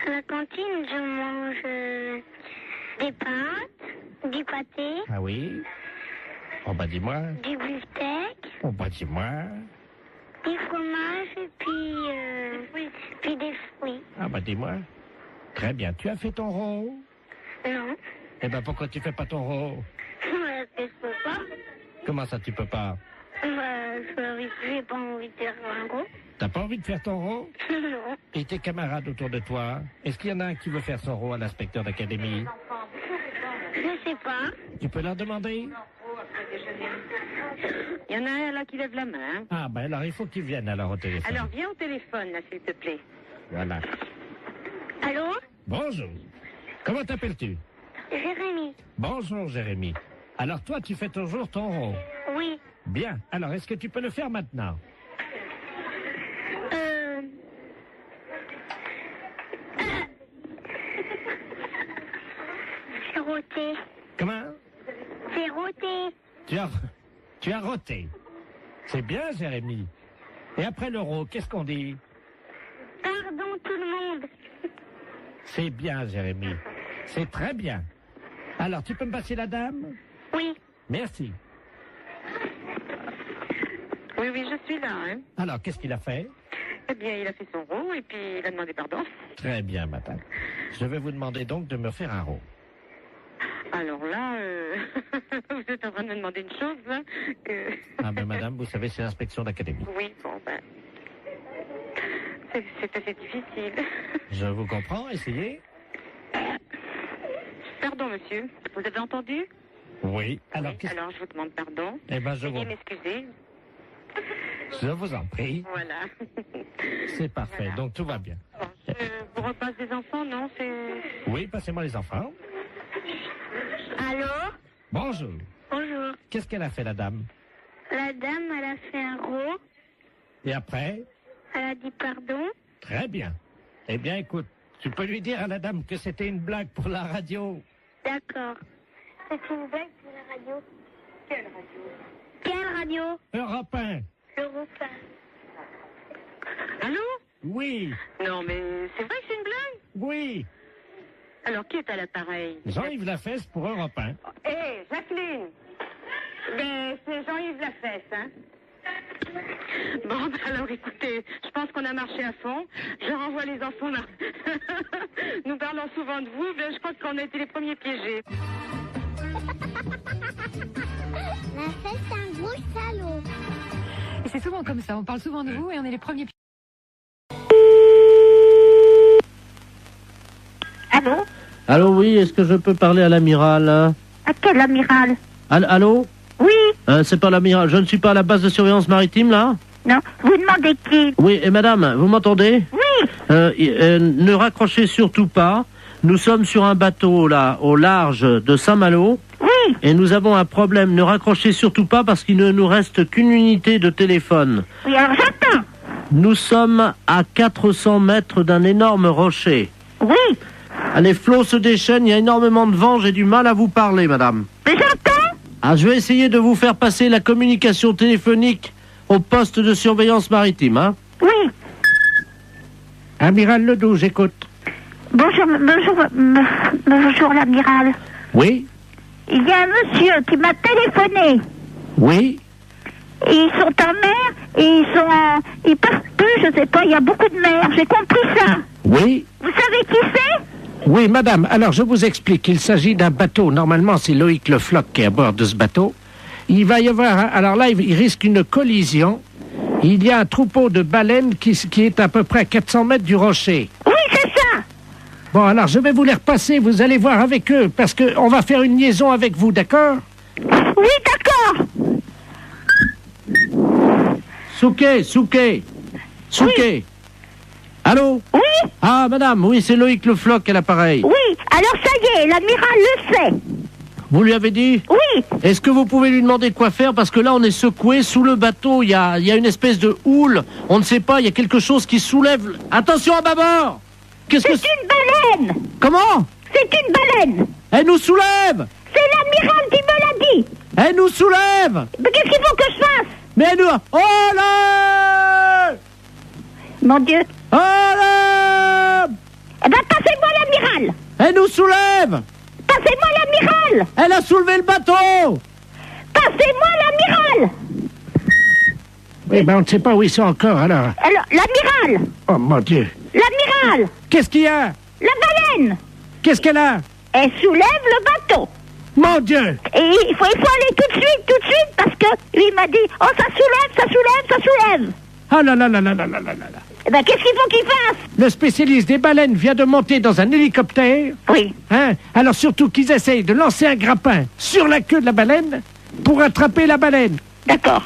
À la cantine, je mange des pâtes, du pâté, Ah oui? Oh bah dis-moi. du beefsteak, Oh bah dis-moi. du fromage et puis des fruits. Ah bah dis-moi. Très bien. Tu as fait ton rot? Non. Eh ben pourquoi tu fais pas ton rot? Je peux pas. Comment ça tu peux pas? J'ai pas envie de faire un gros. T'as pas envie de faire ton rot? Non. Et tes camarades autour de toi? Est-ce qu'il y en a un qui veut faire son rot à l'inspecteur d'académie? Je sais pas. Tu peux leur demander? Il y en a un là qui lève la main. Hein. Ah ben alors il faut qu'ils viennent alors au téléphone. Alors, viens au téléphone, là, s'il te plaît. Voilà. Allô? Bonjour. Comment t'appelles-tu? Jérémy? Bonjour Jérémy. Alors toi tu fais toujours ton rot? Oui. Bien. Alors est-ce que tu peux le faire maintenant? C'est roté. Comment? C'est roté. Tu as roté. C'est bien Jérémy. Et après le rot, qu'est-ce qu'on dit? Pardon tout le monde. C'est bien Jérémy. C'est très bien. Alors tu peux me passer la dame? Oui. Merci. Oui, oui, je suis là. Hein. Alors qu'est-ce qu'il a fait? Eh bien, il a fait son rot et puis il a demandé pardon. Très bien madame. Je vais vous demander donc de me faire un rot. Alors là, vous êtes en train de me demander une chose, là, que... Ah ben madame, vous savez, c'est l'inspection d'académie. Oui, bon, ben... C'est assez difficile. Je vous comprends, essayez. Pardon, monsieur. Vous avez entendu? Oui. Alors, oui, alors je vous demande pardon. Eh ben, Veuillez m'excuser. Je vous en prie. Voilà. C'est parfait, Voilà. donc tout va bien. Bon, je vous repasse des enfants, non? C'est... Oui, passez-moi les enfants. Allô? Bonjour. Bonjour. Qu'est-ce qu'elle a fait, la dame? La dame, elle a fait un rot. Et après? Elle a dit pardon. Très bien. Eh bien, écoute, tu peux lui dire à la dame que c'était une blague pour la radio. D'accord. C'est une blague pour la radio. Quelle radio? Quelle radio? Europe 1. Europe 1. Allô? Oui. Non, mais c'est vrai que c'est une blague? Oui. Alors, qui est à l'appareil? Jean-Yves Lafesse pour Europe 1. Hé, Jacqueline! Mais c'est Jean-Yves Lafesse, hein? Bon, ben alors écoutez, je pense qu'on a marché à fond. Je renvoie les enfants là. Nous parlons souvent de vous, mais je crois qu'on a été les premiers piégés. La fête, c'est un gros salaud. Et c'est souvent comme ça, on parle souvent de vous et on est les premiers. Allô? Allô, oui, est-ce que je peux parler à l'amiral? À quel amiral? Allô? Oui. C'est pas l'amiral, je ne suis pas à la base de surveillance maritime, là? Non, vous demandez qui? Oui, et madame, vous m'entendez? Oui. Ne raccrochez surtout pas. Nous sommes sur un bateau, là, au large de Saint-Malo. Oui. Et nous avons un problème. Ne raccrochez surtout pas parce qu'il ne nous reste qu'une unité de téléphone. Oui, alors j'entends. Nous sommes à 400 mètres d'un énorme rocher. Oui. Les flots se déchaînent, il y a énormément de vent, j'ai du mal à vous parler, madame. Mais j'entends. Ah, je vais essayer de vous faire passer la communication téléphonique au poste de surveillance maritime, hein? Oui. Amiral Ledoux, j'écoute. Bonjour, l'amiral. Oui. Il y a un monsieur qui m'a téléphoné. Oui. Et ils sont en mer et ils passent plus, je sais pas, il y a beaucoup de mer, j'ai compris ça. Oui. Vous savez qui c'est? Oui, madame, alors je vous explique. Il s'agit d'un bateau. Normalement, c'est Loïc Le Floch qui est à bord de ce bateau. Il va y avoir, alors là, il risque une collision. Il y a un troupeau de baleines qui est à peu près à 400 mètres du rocher. Oui, c'est ça. Bon, alors je vais vous les repasser, vous allez voir avec eux, parce qu'on va faire une liaison avec vous, d'accord? Oui, d'accord. Souquet. Oui. Allô? Oui. Ah, madame, oui, c'est Loïc Le Floch à l'appareil. Oui, alors ça y est, l'amiral le sait. Vous lui avez dit? Oui. Est-ce que vous pouvez lui demander quoi faire? Parce que là, on est secoué sous le bateau. Il y a une espèce de houle. On ne sait pas, il y a quelque chose qui soulève. Attention à bâbord! C'est une baleine. Comment? C'est une baleine. Elle nous soulève! C'est l'amiral qui me l'a dit. Elle nous soulève! Mais qu'est-ce qu'il faut que je fasse? Mais elle nous... Oh là! Mon Dieu. Oh là! Eh ben, passez-moi l'amiral. Elle nous soulève! Passez-moi l'amiral. Elle a soulevé le bateau! Passez-moi l'amiral. Oui, ben on ne sait pas où ils sont encore, alors. Alors, l'amiral. Oh, mon Dieu. L'amiral. Qu'est-ce qu'il y a? La baleine. Qu'est-ce qu'elle a? Elle soulève le bateau. Mon Dieu. Et il faut aller tout de suite, parce que lui m'a dit, oh, ça soulève. Ah là là là là là là là là. Eh ben, qu'est-ce qu'il faut qu'il fasse? Le spécialiste des baleines vient de monter dans un hélicoptère. Oui. Hein? Alors surtout qu'ils essayent de lancer un grappin sur la queue de la baleine pour attraper la baleine. D'accord.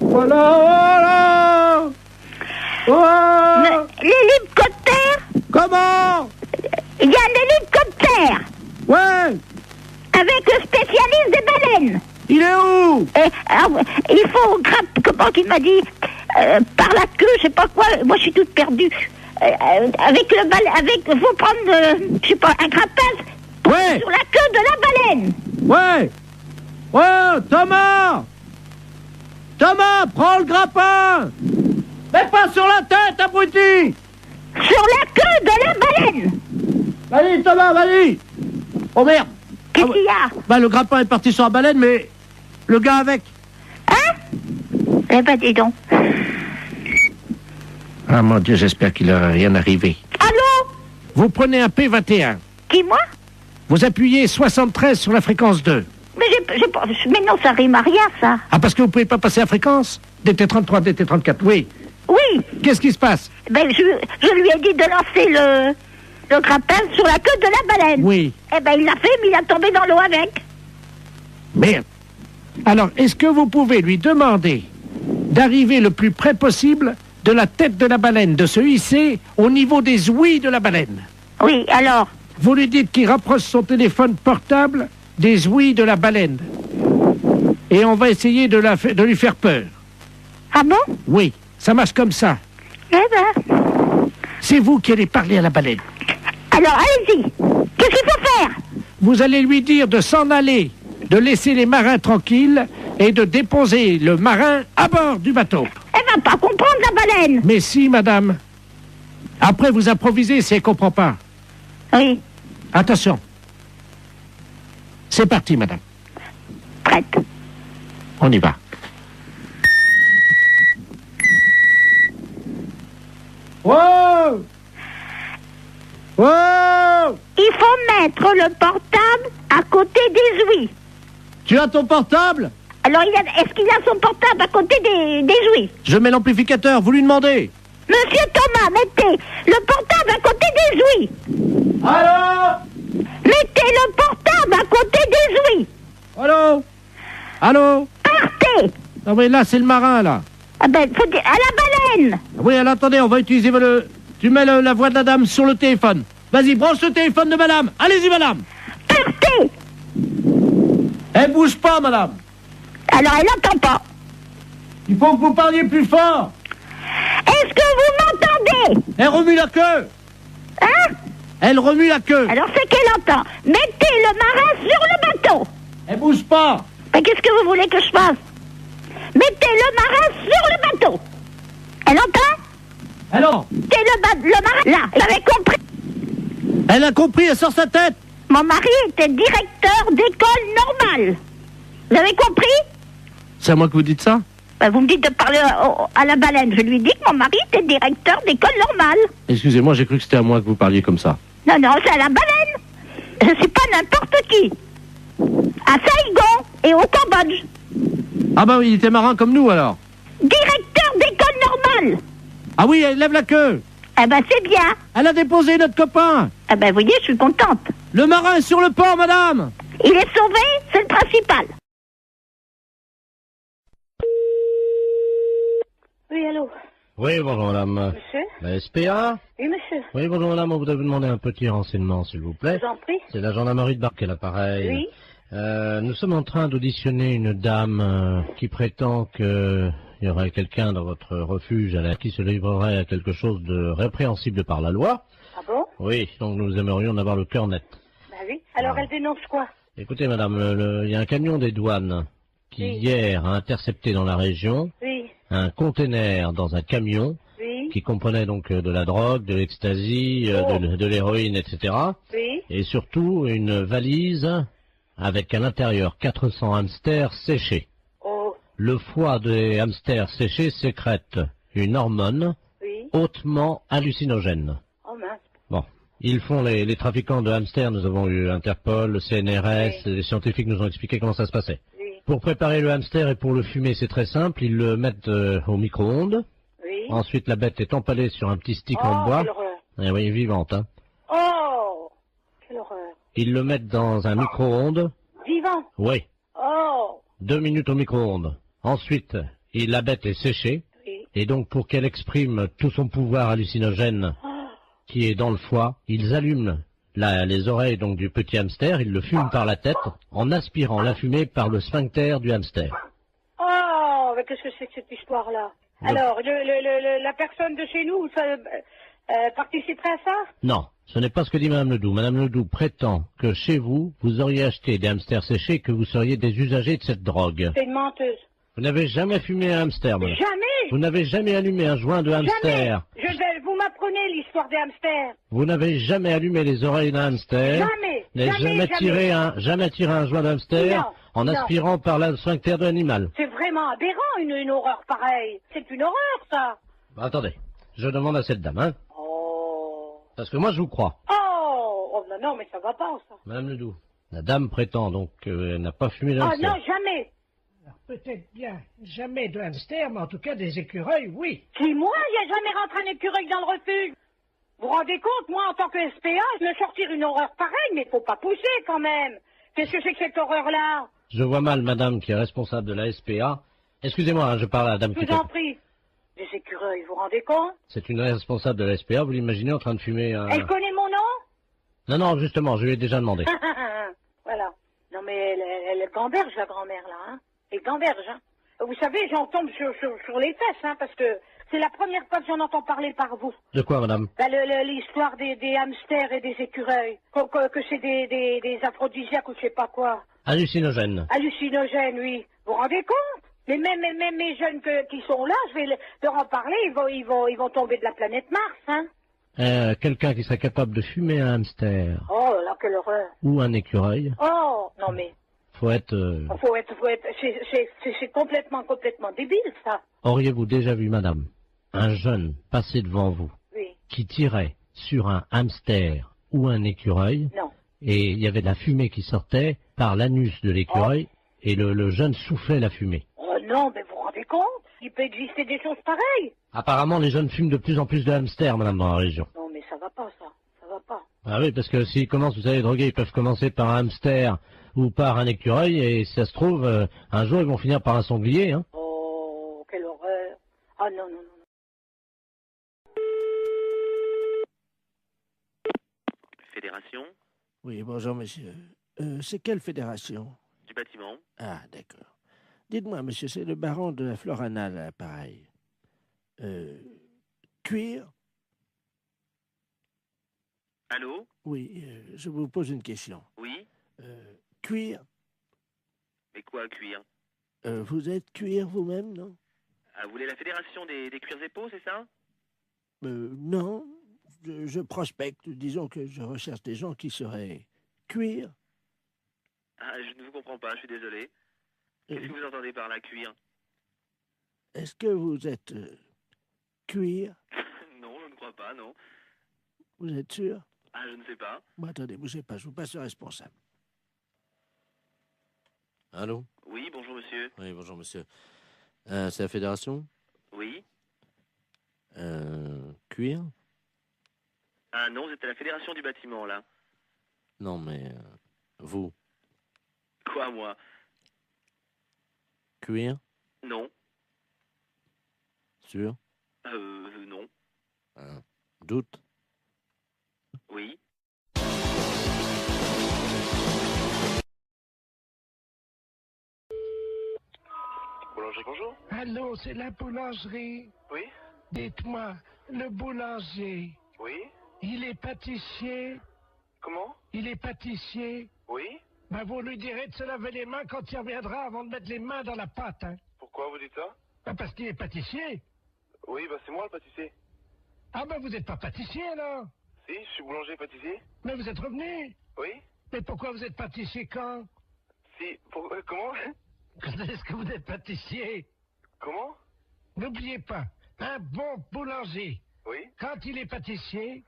Voilà. L'hélicoptère? Comment? Il y a un hélicoptère. Ouais. Avec le spécialiste des baleines. Il est où? Il faut comment il m'a dit, par la queue, je sais pas quoi, moi je suis toute perdue. Avec le faut prendre, je sais pas, un grappin sur la queue de la baleine. Ouais. Ouais, Thomas, prends le grappin. Mais pas sur la tête, abruti. Sur la queue de la baleine. Vas-y, Thomas, vas-y. Oh merde. Qu'est-ce qu'il y a? Bah, le grappin est parti sur la baleine, mais le gars avec. Hein? Eh ben, dis donc. Ah, mon Dieu, j'espère qu'il n'aura rien arrivé. Allô? Vous prenez un P21. Qui, moi? Vous appuyez 73 sur la fréquence 2. Mais mais non, ça rime à rien, ça. Ah, parce que vous pouvez pas passer la fréquence? DT33, DT34, oui. Oui. Qu'est-ce qui se passe? Ben, je lui ai dit de lancer le grappin sur la queue de la baleine. Oui. Eh ben, il l'a fait, mais il a tombé dans l'eau avec. Merde. Alors, est-ce que vous pouvez lui demander d'arriver le plus près possible de la tête de la baleine, de se hisser au niveau des ouïes de la baleine? Oui, alors? Vous lui dites qu'il rapproche son téléphone portable des ouïes de la baleine. Et on va essayer de lui faire peur. Ah bon? Oui, ça marche comme ça. Eh ben... C'est vous qui allez parler à la baleine. Alors, allez-y. Qu'est-ce qu'il faut faire? Vous allez lui dire de s'en aller, de laisser les marins tranquilles et de déposer le marin à bord du bateau. Elle va pas comprendre, la baleine. Mais si, madame. Après, vous improvisez si elle comprend pas. Oui. Attention. C'est parti, madame. Prête. On y va. Wow! Wow! Il faut mettre le portable à côté des ouïes. Tu as ton portable? Alors, est-ce qu'il a son portable à côté des ouïes? Je mets l'amplificateur, vous lui demandez. Monsieur Thomas, mettez le portable à côté des ouïes. Allô? Mettez le portable à côté des ouïes. Allô? Allô? Partez. Ah oui, là, c'est le marin, là. Ah ben, faut dire, à la baleine. Oui, alors attendez, on va utiliser le... Tu mets la voix de la dame sur le téléphone. Vas-y, branche le téléphone de madame. Allez-y, madame. Partez. Elle bouge pas, madame. Alors, elle n'entend pas. Il faut que vous parliez plus fort. Est-ce que vous m'entendez? Elle remue la queue. Hein? Elle remue la queue. Alors, c'est qu'elle entend. Mettez le marin sur le bateau. Elle bouge pas. Mais qu'est-ce que vous voulez que je fasse? Mettez le marin sur le bateau. Elle entend? Alors? Mettez le marin là. Vous avez compris? Elle a compris, elle sort sa tête. Mon mari était directeur d'école normale. Vous avez compris? C'est à moi que vous dites ça? Ben, vous me dites de parler à la baleine. Je lui dis que mon mari était directeur d'école normale. Excusez-moi, j'ai cru que c'était à moi que vous parliez comme ça. Non, non, c'est à la baleine. Je suis pas n'importe qui. À Saigon et au Cambodge. Ah bah oui, il était marin comme nous alors. Directeur d'école normale. Ah oui, elle lève la queue. Eh ben, c'est bien. Elle a déposé notre copain. Eh ben, vous voyez, je suis contente. Le marin est sur le port, madame. Il est sauvé, c'est le principal. Oui, allô? Oui, bonjour madame. Monsieur? La SPA? Oui, monsieur. Oui, bonjour madame, on voudrait vous demander un petit renseignement, s'il vous plaît. Je vous en prie. C'est la gendarmerie de Barquet, l'appareil. Oui. Nous sommes en train d'auditionner une dame qui prétend qu'il y aurait quelqu'un dans votre refuge qui se livrerait à quelque chose de répréhensible par la loi. Ah bon? Oui, donc nous aimerions en avoir le cœur net. Bah oui. Alors, elle dénonce quoi? Écoutez madame, il y a un camion des douanes qui hier a intercepté dans la région Oui. un conteneur dans un camion Oui. qui comprenait donc de la drogue, de l'ecstasy, de l'héroïne, etc. Oui. Et surtout une valise avec à l'intérieur 400 hamsters séchés. Oh. Le foie des hamsters séchés sécrète une hormone hautement hallucinogène. Oh mince. Bon, ils font les trafiquants de hamsters, nous avons eu Interpol, le CNRS, les scientifiques nous ont expliqué comment ça se passait. Pour préparer le hamster et pour le fumer, c'est très simple, ils le mettent au micro-ondes. Oui. Ensuite, la bête est empalée sur un petit stick en bois. Quelle horreur. Eh oui, vivante, hein. Oh! Quelle horreur. Ils le mettent dans un micro-ondes. Vivant? Oui. Oh! 2 minutes au micro-ondes. Ensuite, la bête est séchée. Oui. Et donc, pour qu'elle exprime tout son pouvoir hallucinogène qui est dans le foie, ils allument les oreilles donc du petit hamster, ils le fument par la tête en aspirant la fumée par le sphincter du hamster. Oh! Mais qu'est-ce que c'est que cette histoire-là? Alors, la personne de chez nous, participerait à ça? Non, ce n'est pas ce que dit Madame Ledoux. Madame Ledoux prétend que chez vous, vous auriez acheté des hamsters séchés et que vous seriez des usagers de cette drogue. C'est une menteuse. Vous n'avez jamais fumé un hamster, madame. Jamais! Vous n'avez jamais allumé un joint de hamster. Jamais! Vous m'apprenez l'histoire des hamsters. Vous n'avez jamais allumé les oreilles d'un hamster. Jamais! N'avez jamais tiré un joint de hamster Non, en non. aspirant par le sphincter de l'animal. C'est vraiment aberrant, une horreur pareille. C'est une horreur, ça. Attendez, je demande à cette dame, hein. Oh. Parce que moi je vous crois. Oh, non, non, mais ça va pas, ça. Madame Ledoux, la dame prétend donc qu'elle n'a pas fumé de Ah hamster. non, jamais. Peut-être bien jamais de hamster, mais en tout cas des écureuils, oui. Qui, moi, il n'y a jamais rentré un écureuil dans le refuge. Vous vous rendez compte, moi, en tant que SPA, je me sortir une horreur pareille, mais faut pas pousser, quand même. Qu'est-ce que c'est que cette horreur-là? Je vois mal madame qui est responsable de la SPA. Excusez-moi, hein, je parle à la dame Je qui vous en prie. Des écureuils, vous vous rendez compte? C'est une responsable de la SPA, vous l'imaginez en train de fumer un... Elle connaît mon nom? Non, non, justement, je lui ai déjà demandé. Voilà. Non, mais elle gamberge, la grand-mère, là, hein. Elle gamberge, hein. Vous savez, j'en tombe sur les fesses, hein, parce que c'est la première fois que j'en entends parler par vous. De quoi, madame? Ben, l'histoire des hamsters et des écureuils. Que c'est des aphrodisiaques ou je sais pas quoi. Hallucinogène. Hallucinogènes, oui. Vous vous rendez compte? Mais même mes jeunes qui sont là, je vais leur en parler, ils vont tomber de la planète Mars, hein. Quelqu'un qui serait capable de fumer un hamster Oh là, quelle horreur. ou un écureuil, Oh, non mais, faut être... c'est complètement débile, ça. Auriez-vous déjà vu, madame, un jeune passer devant vous Oui. qui tirait sur un hamster ou un écureuil Non. et il y avait de la fumée qui sortait par l'anus de l'écureuil et le jeune soufflait la fumée? Oh non, mais vous vous rendez compte? Il peut exister des choses pareilles. Apparemment, les jeunes fument de plus en plus de hamsters, madame, dans la région. Non, mais ça va pas, ça. Ça va pas. Ah oui, parce que s'ils commencent, vous savez, droguer, ils peuvent commencer par un hamster ou par un écureuil, et si ça se trouve, un jour, ils vont finir par un sanglier, hein. Oh Ah non, non, non. Fédération Oui, bonjour, monsieur. C'est quelle fédération? du bâtiment. Ah, d'accord. Dites-moi, monsieur, c'est le baron de la Florana, là, pareil. Cuir? Allô? Oui, je vous pose une question. Oui? Cuir? Mais quoi, cuir? Vous êtes cuir vous-même, non? Ah, vous voulez la fédération des cuirs et peaux, c'est ça? Non. Je prospecte. Disons que je recherche des gens qui seraient cuir. Ah, je ne vous comprends pas, je suis désolé. Qu'est-ce que vous entendez par la cuir? Est-ce que vous êtes cuir? Non, je ne crois pas, non. Vous êtes sûr? Ah, je ne sais pas. Bon, attendez, bougez pas, je vous passe le responsable. Allô? Oui, bonjour monsieur. Oui, bonjour monsieur. C'est la fédération? Oui? Cuir? Ah non, vous êtes à la fédération du bâtiment, là. Non, mais vous? Quoi, moi? Cuir? Non. Sûr? Non. Doute? Oui? Boulangerie, bonjour. Allô, c'est la boulangerie. Oui? Dites-moi, le boulanger, Oui? il est pâtissier? Comment? Il est pâtissier? Oui? Ben, vous lui direz de se laver les mains quand il reviendra avant de mettre les mains dans la pâte, hein. Pourquoi vous dites ça? Ben, parce qu'il est pâtissier. Oui, bah c'est moi le pâtissier. Ah ben, vous n'êtes pas pâtissier, alors? Si, je suis boulanger pâtissier. Mais vous êtes revenu? Oui? Mais pourquoi vous êtes pâtissier quand? Si, comment? Est-ce que vous êtes pâtissier? Comment? N'oubliez pas, un bon boulanger, Oui? quand il est pâtissier,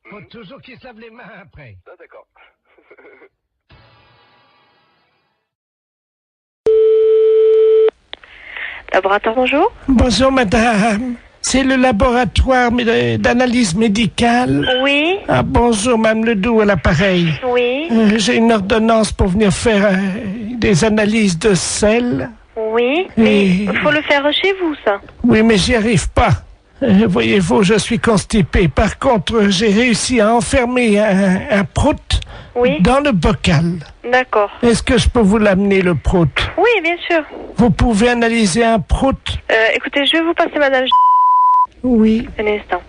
faut toujours qu'il se lave les mains après. Ah, d'accord. Laboratoire, bonjour. Bonjour madame, c'est le laboratoire d'analyse médicale. Oui. Ah bonjour madame Ledoux à l'appareil. Oui. J'ai une ordonnance pour venir faire des analyses de sel. Oui, mais il faut le faire chez vous, ça. Oui, mais j'y arrive pas. Voyez-vous, je suis constipé. Par contre, j'ai réussi à enfermer un prout dans le bocal. D'accord. Est-ce que je peux vous l'amener, le prout? Oui, bien sûr. Vous pouvez analyser un prout? Écoutez, je vais vous passer madame. Oui. Un instant.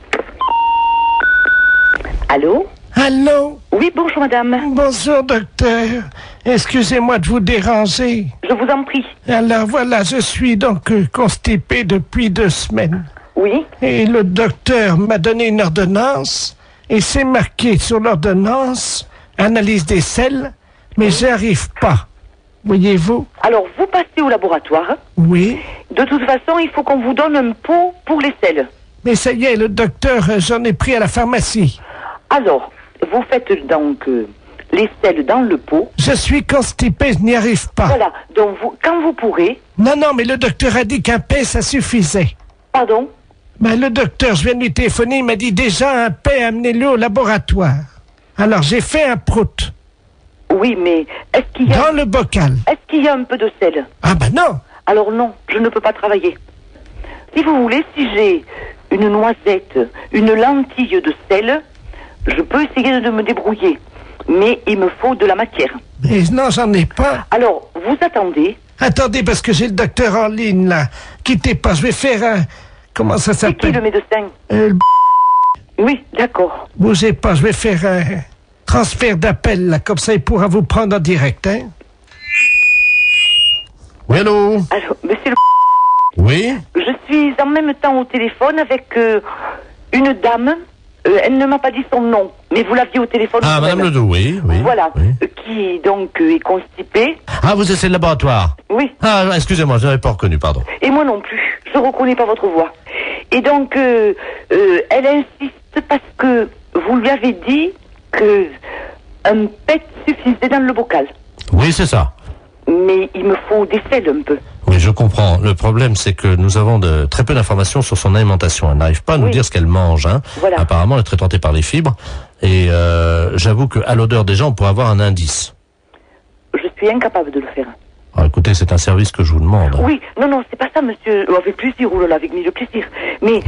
Allô? Allô? Oui, bonjour madame. Bonjour docteur. Excusez-moi de vous déranger. Je vous en prie. Alors voilà, je suis donc constipé depuis 2 semaines. Oui. Et le docteur m'a donné une ordonnance et c'est marqué sur l'ordonnance analyse des selles, mais j'y arrive pas. Voyez-vous? Alors, vous passez au laboratoire. Oui. De toute façon, il faut qu'on vous donne un pot pour les selles. Mais ça y est, le docteur, j'en ai pris à la pharmacie. Alors, vous faites donc les selles dans le pot. Je suis constipé, je n'y arrive pas. Voilà, donc quand vous pourrez... Non, mais le docteur a dit qu'un paix, ça suffisait. Pardon? Ben, le docteur, je viens de lui téléphoner, il m'a dit déjà un paix, amenez-le au laboratoire. Alors, j'ai fait un prout. Oui, mais est-ce qu'il y a... Dans le bocal. Est-ce qu'il y a un peu de sel? Ah ben non. Alors non, je ne peux pas travailler. Si vous voulez, si j'ai une noisette, une lentille de sel, je peux essayer de me débrouiller. Mais il me faut de la matière. Mais non, j'en ai pas. Alors, vous attendez. Attendez, parce que j'ai le docteur en ligne, là. Quittez pas, je vais faire un... Comment ça s'appelle? C'est qui le médecin? Oui, d'accord. Bougez pas, je vais faire un transfert d'appel, là, comme ça il pourra vous prendre en direct, hein? Oui, allô? Alors, monsieur le... Oui? Je suis en même temps au téléphone avec une dame. Elle ne m'a pas dit son nom, mais vous l'aviez au téléphone. Ah, madame Ledoux, oui. Voilà, qui donc est constipée. Ah, vous êtes le laboratoire? Oui. Ah, excusez-moi, je n'avais pas reconnu, pardon. Et moi non plus, je ne reconnais pas votre voix. Et donc, elle insiste parce que vous lui avez dit que un pet suffisait dans le bocal. Oui, c'est ça. Mais il me faut des selles un peu. Oui, je comprends. Le problème, c'est que nous avons très peu d'informations sur son alimentation. Elle n'arrive pas à nous dire ce qu'elle mange. Hein. Voilà. Apparemment, elle est très tentée par les fibres. Et j'avoue qu'à l'odeur des gens, on pourrait avoir un indice. Je suis incapable de le faire. Alors, écoutez, c'est un service que je vous demande. Oui, non, c'est pas ça, monsieur. Avec plaisir, oulala, avec mille plaisir. Mais,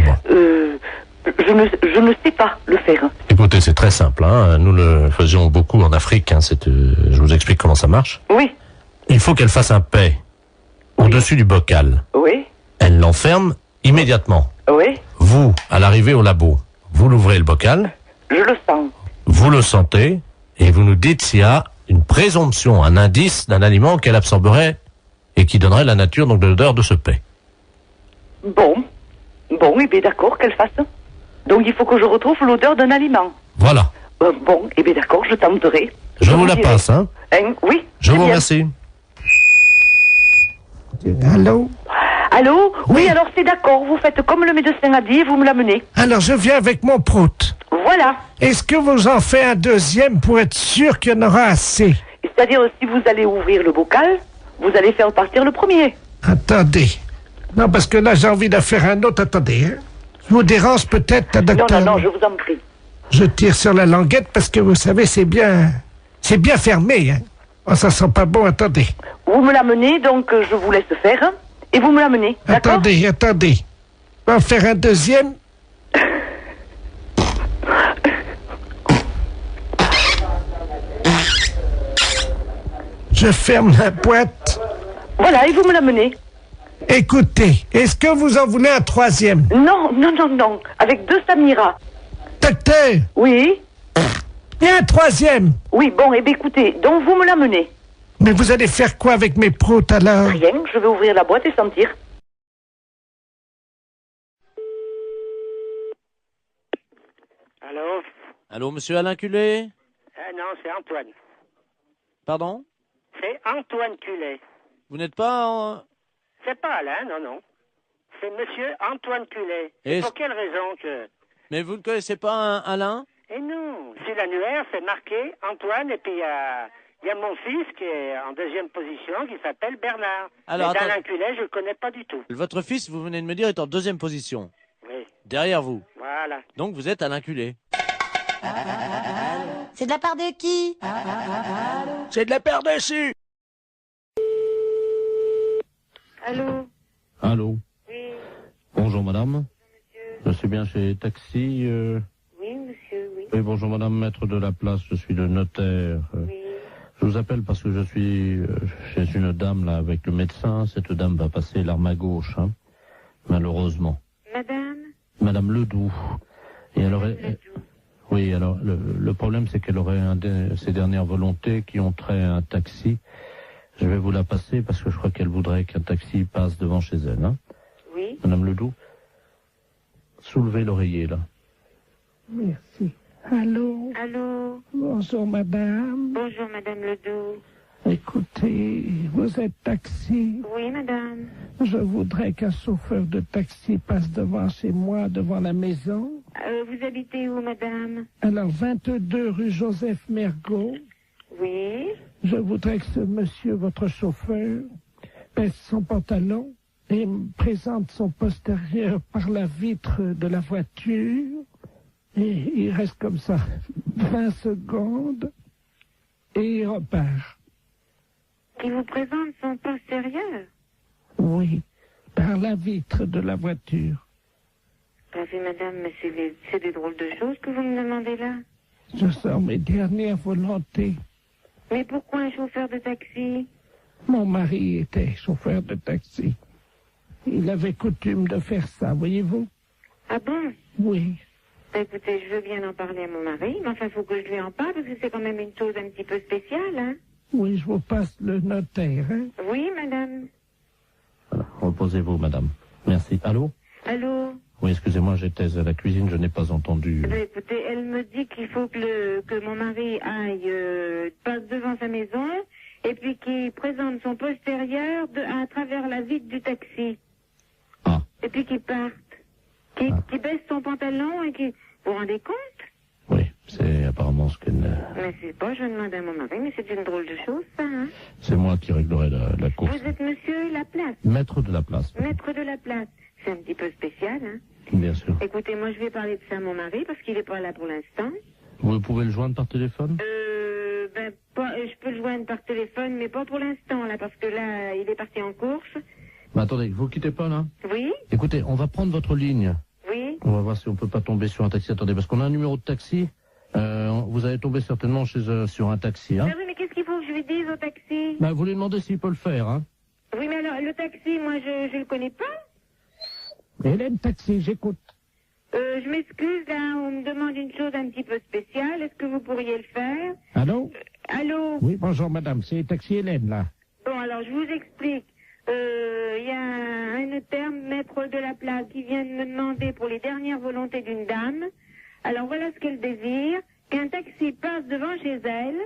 je ne sais pas le faire. Écoutez, c'est très simple, hein. Nous le faisions beaucoup en Afrique, hein. Je vous explique comment ça marche. Oui. Il faut qu'elle fasse un paix au-dessus du bocal. Oui. Elle l'enferme immédiatement. Oui. Vous, à l'arrivée au labo, vous l'ouvrez le bocal. Je le sens. Vous le sentez et vous nous dites s'il y a une présomption, un indice d'un aliment qu'elle absorberait et qui donnerait la nature donc de l'odeur de ce paix. Bon, et bien d'accord, qu'elle fasse. Donc il faut que je retrouve l'odeur d'un aliment. Voilà. Bon, et bien d'accord, je tenterai. Je vous la dirai. passe, hein. Oui. Je vous remercie. Allô? Allô? Oui, alors c'est d'accord, vous faites comme le médecin a dit, vous me l'amenez. Alors, je viens avec mon prout. Voilà. Est-ce que vous en faites un deuxième pour être sûr qu'il y en aura assez? C'est-à-dire, si vous allez ouvrir le bocal, vous allez faire partir le premier. Attendez. Non, parce que là, j'ai envie d'en faire un autre. Attendez, hein. Je vous dérange peut-être, docteur? Non, je vous en prie. Je tire sur la languette parce que, vous savez, c'est bien fermé, hein. Oh, ça sent pas bon, attendez. Vous me l'amenez, donc je vous laisse faire, hein, et vous me l'amenez, d'accord? Attendez. On va en faire un deuxième. Je ferme la boîte. Voilà, et vous me l'amenez. Écoutez, est-ce que vous en voulez un troisième? Non, avec 2 Samira. Docteur? Oui? Il y a un troisième. Oui, bon, et bien écoutez, donc vous me l'amenez. Mais vous allez faire quoi avec mes proutes alors? Rien, je vais ouvrir la boîte et sentir. Allô? Allô, monsieur Alain Culé? Non, c'est Antoine. Pardon? C'est Antoine Culet. Vous n'êtes pas en... C'est pas Alain, non. C'est monsieur Antoine Culet. Et pour quelle raison que... Mais vous ne connaissez pas un Alain? Eh non, sur l'annuaire, c'est marqué Antoine, et puis il y a mon fils qui est en 2e position, qui s'appelle Bernard. Alors, mais Alain Culet, je le connais pas du tout. Votre fils, vous venez de me dire, est en 2e position. Oui. Derrière vous. Voilà. Donc vous êtes Alain Culé. C'est de la part de qui? C'est de la part dessus. Allô? Allô? Oui. Bonjour madame. Je suis bien chez Taxi. Oui, monsieur, oui. Oui, bonjour madame, maître de la place, je suis le notaire. Je vous appelle parce que je suis chez une dame là avec le médecin. Cette dame va passer l'arme à gauche, hein, malheureusement. Madame? Madame Ledoux. Et elle aurait... Oui, alors le problème c'est qu'elle aurait ses dernières volontés qui ont trait à un taxi. Je vais vous la passer parce que je crois qu'elle voudrait qu'un taxi passe devant chez elle. Hein. Oui. Madame Ledoux, soulevez l'oreiller là. Merci. Allô? Allô? Bonjour, madame. Bonjour, madame Ledoux. Écoutez, vous êtes taxi? Oui, madame. Je voudrais qu'un chauffeur de taxi passe devant chez moi, devant la maison. Vous habitez où, madame? Alors, 22 rue Joseph Mergault. Oui. Je voudrais que ce monsieur, votre chauffeur, baisse son pantalon et me présente son postérieur par la vitre de la voiture. Et il reste comme ça 20 secondes et il repart. Il vous présente son postérieur? Oui, par la vitre de la voiture. Oui, madame, mais c'est des drôles de choses que vous me demandez là. Je sors mes dernières volontés. Mais pourquoi un chauffeur de taxi? Mon mari était chauffeur de taxi. Il avait coutume de faire ça, voyez-vous? Ah bon? Oui. Écoutez, je veux bien en parler à mon mari, mais enfin, il faut que je lui en parle, parce que c'est quand même une chose un petit peu spéciale, hein? Oui, je vous passe le notaire, hein? Oui, madame. Voilà, reposez-vous, madame. Merci. Allô? Allô? Oui, excusez-moi, j'étais à la cuisine, je n'ai pas entendu. Écoutez, elle me dit qu'il faut que mon mari aille, passe devant sa maison, et puis qu'il présente son postérieur à travers la vitre du taxi. Ah. Et puis qu'il parte. Qu'il baisse son pantalon et qu'il... Vous vous rendez compte? Oui, c'est apparemment ce qu'elle... Mais c'est pas, je demande à mon mari, mais c'est une drôle de chose, ça, hein? C'est moi qui réglerai la course. Vous êtes monsieur Laplace? Maître de la place. Maître de la place. C'est un petit peu spécial, hein? Bien sûr. Écoutez, moi, je vais parler de ça à mon mari, parce qu'il n'est pas là pour l'instant. Vous pouvez le joindre par téléphone? Je peux le joindre par téléphone, mais pas pour l'instant, là, parce que là, il est parti en course. Mais attendez, vous quittez pas, là? Oui? Écoutez, on va prendre votre ligne. Oui? On va voir si on peut pas tomber sur un taxi. Attendez, parce qu'on a un numéro de taxi. Vous allez tomber certainement sur un taxi, hein? Ah oui, mais qu'est-ce qu'il faut que je lui dise au taxi? Bah, vous lui demandez s'il peut le faire, hein? Oui, mais alors, le taxi, moi, je le connais pas. Hélène, taxi, j'écoute. Je m'excuse, là, on me demande une chose un petit peu spéciale. Est-ce que vous pourriez le faire? Allô? Allô? Oui, bonjour madame, c'est taxi Hélène, là. Bon, alors, je vous explique. Il y a un notaire, maître de la place, qui vient de me demander pour les dernières volontés d'une dame. Alors, voilà ce qu'elle désire. Qu'un taxi passe devant chez elle,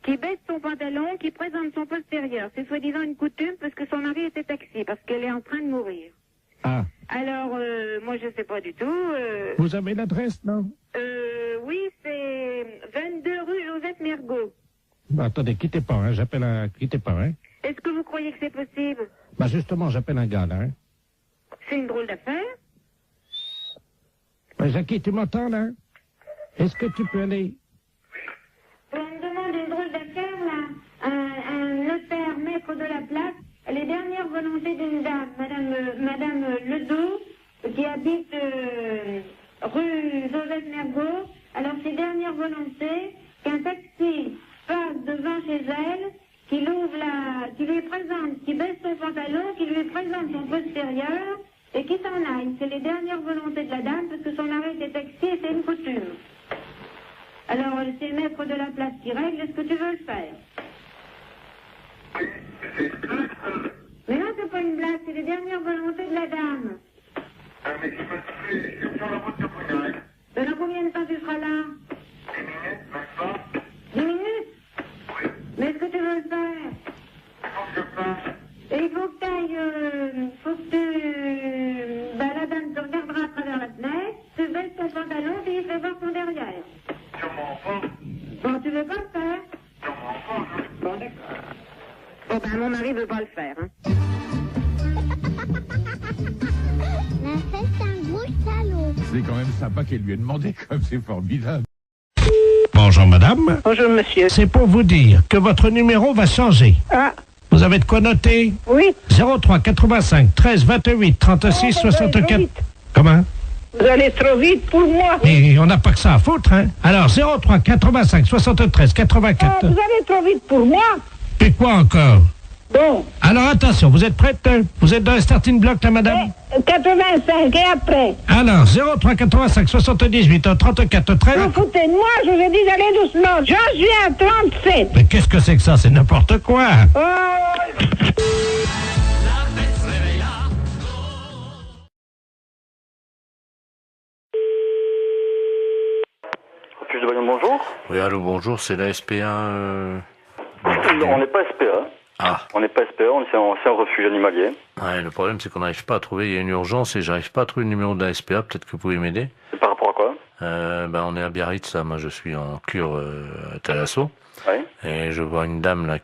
qui baisse son pantalon, qui présente son postérieur. C'est soi-disant une coutume parce que son mari était taxi, parce qu'elle est en train de mourir. Ah. Alors, moi, je sais pas du tout. Vous avez l'adresse, non? Oui, c'est 22 rue Joseph Mergault. Bah, attendez, quittez pas, hein, quittez pas, hein. Est-ce que vous croyez que c'est possible? Bah, justement, j'appelle un gars, là, hein. C'est une drôle d'affaire. Bah, Jackie, tu m'entends, là? Est-ce que tu peux aller? On me demande une drôle d'affaire, là. Un notaire, maître de la place. Les dernières volontés d'une dame, Madame Ledoux, qui habite rue Joseph Mergault. Alors, ses dernières volontés, qu'un taxi passe devant chez elle, qui lui présente, qui baisse son pantalon, qui lui présente son postérieur, et qui s'en aille. C'est les dernières volontés de la dame, parce que son mari était taxi et c'est une coutume. Alors, c'est le maître de la place qui règle. Est-ce que tu veux le faire? Mais non, c'est pas une blague, c'est les dernières volontés de la dame. Dans combien de temps tu seras là? 10 minutes? Mais est-ce que tu veux le faire? Et il faut que tu ailles, la dame te regardera à travers la fenêtre, tu baisses ton pantalon et il fait voir ton derrière. Bon, tu veux pas le faire? Bon, d'accord. Bon, ben, mon mari veut pas le faire, hein. Mais c'est un gros salaud. C'est quand même sympa qu'elle lui ait demandé, comme c'est formidable. Bonjour madame. Bonjour monsieur. C'est pour vous dire que votre numéro va changer. Ah. Vous avez de quoi noter? Oui. 03 85 13 28 36 64. Comment? Vous allez trop vite pour moi. Et on n'a pas que ça à foutre, hein? Alors 03 85 73 84. Vous allez trop vite pour moi. Et quoi encore? Bon. Alors attention, vous êtes prête? Vous êtes dans le starting block là, madame? 85 et après. Alors 03 85 78 34 13. Vous foutez de moi, je vous ai dit d'aller doucement. J'en suis à 37. Mais qu'est-ce que c'est que ça? C'est n'importe quoi. Bonjour. Oui, allô, bonjour, c'est la SPA. On n'est pas SPA. Ah. On n'est pas SPA, c'est un refuge animalier. Ouais, le problème, c'est qu'on n'arrive pas à trouver. Il y a une urgence et j'arrive pas à trouver le numéro de la SPA. Peut-être que vous pouvez m'aider. Par rapport à quoi? On est à Biarritz, là. Moi, je suis en cure à Thalasso. Ouais. Et je vois une dame, là,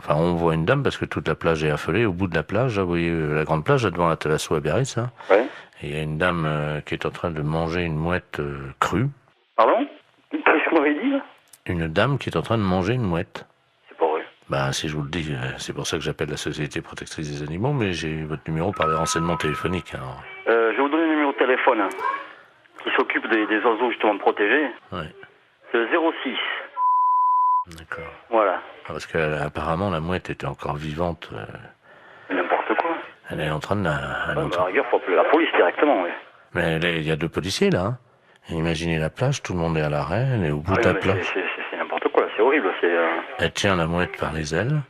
on voit une dame parce que toute la plage est affolée. Au bout de la plage, là, vous voyez la grande plage, là, devant la Thalasso à Biarritz, là. Ouais. Et il y a une dame qui est en train de manger une mouette crue. Pardon? Qu'est-ce que vous m'avez dit, là? Une dame qui est en train de manger une mouette. C'est pas vrai. Ben, si je vous le dis, c'est pour ça que j'appelle la Société Protectrice des Animaux, mais j'ai eu votre numéro par les renseignements téléphoniques. Alors. Je vais vous donner le numéro de téléphone qui s'occupe des oiseaux justement protégés. Ouais. C'est le 06. D'accord. Voilà. Ah, parce qu'apparemment, la mouette était encore vivante. N'importe quoi. Elle est en train de la... À la rigueur, faut appeler la police directement, oui. Mais il y a 2 policiers, là. Hein. Imaginez la plage, tout le monde est à l'arrêt, elle est au bout de la plage. C'est n'importe quoi, c'est horrible. Elle tient la mouette par les ailes.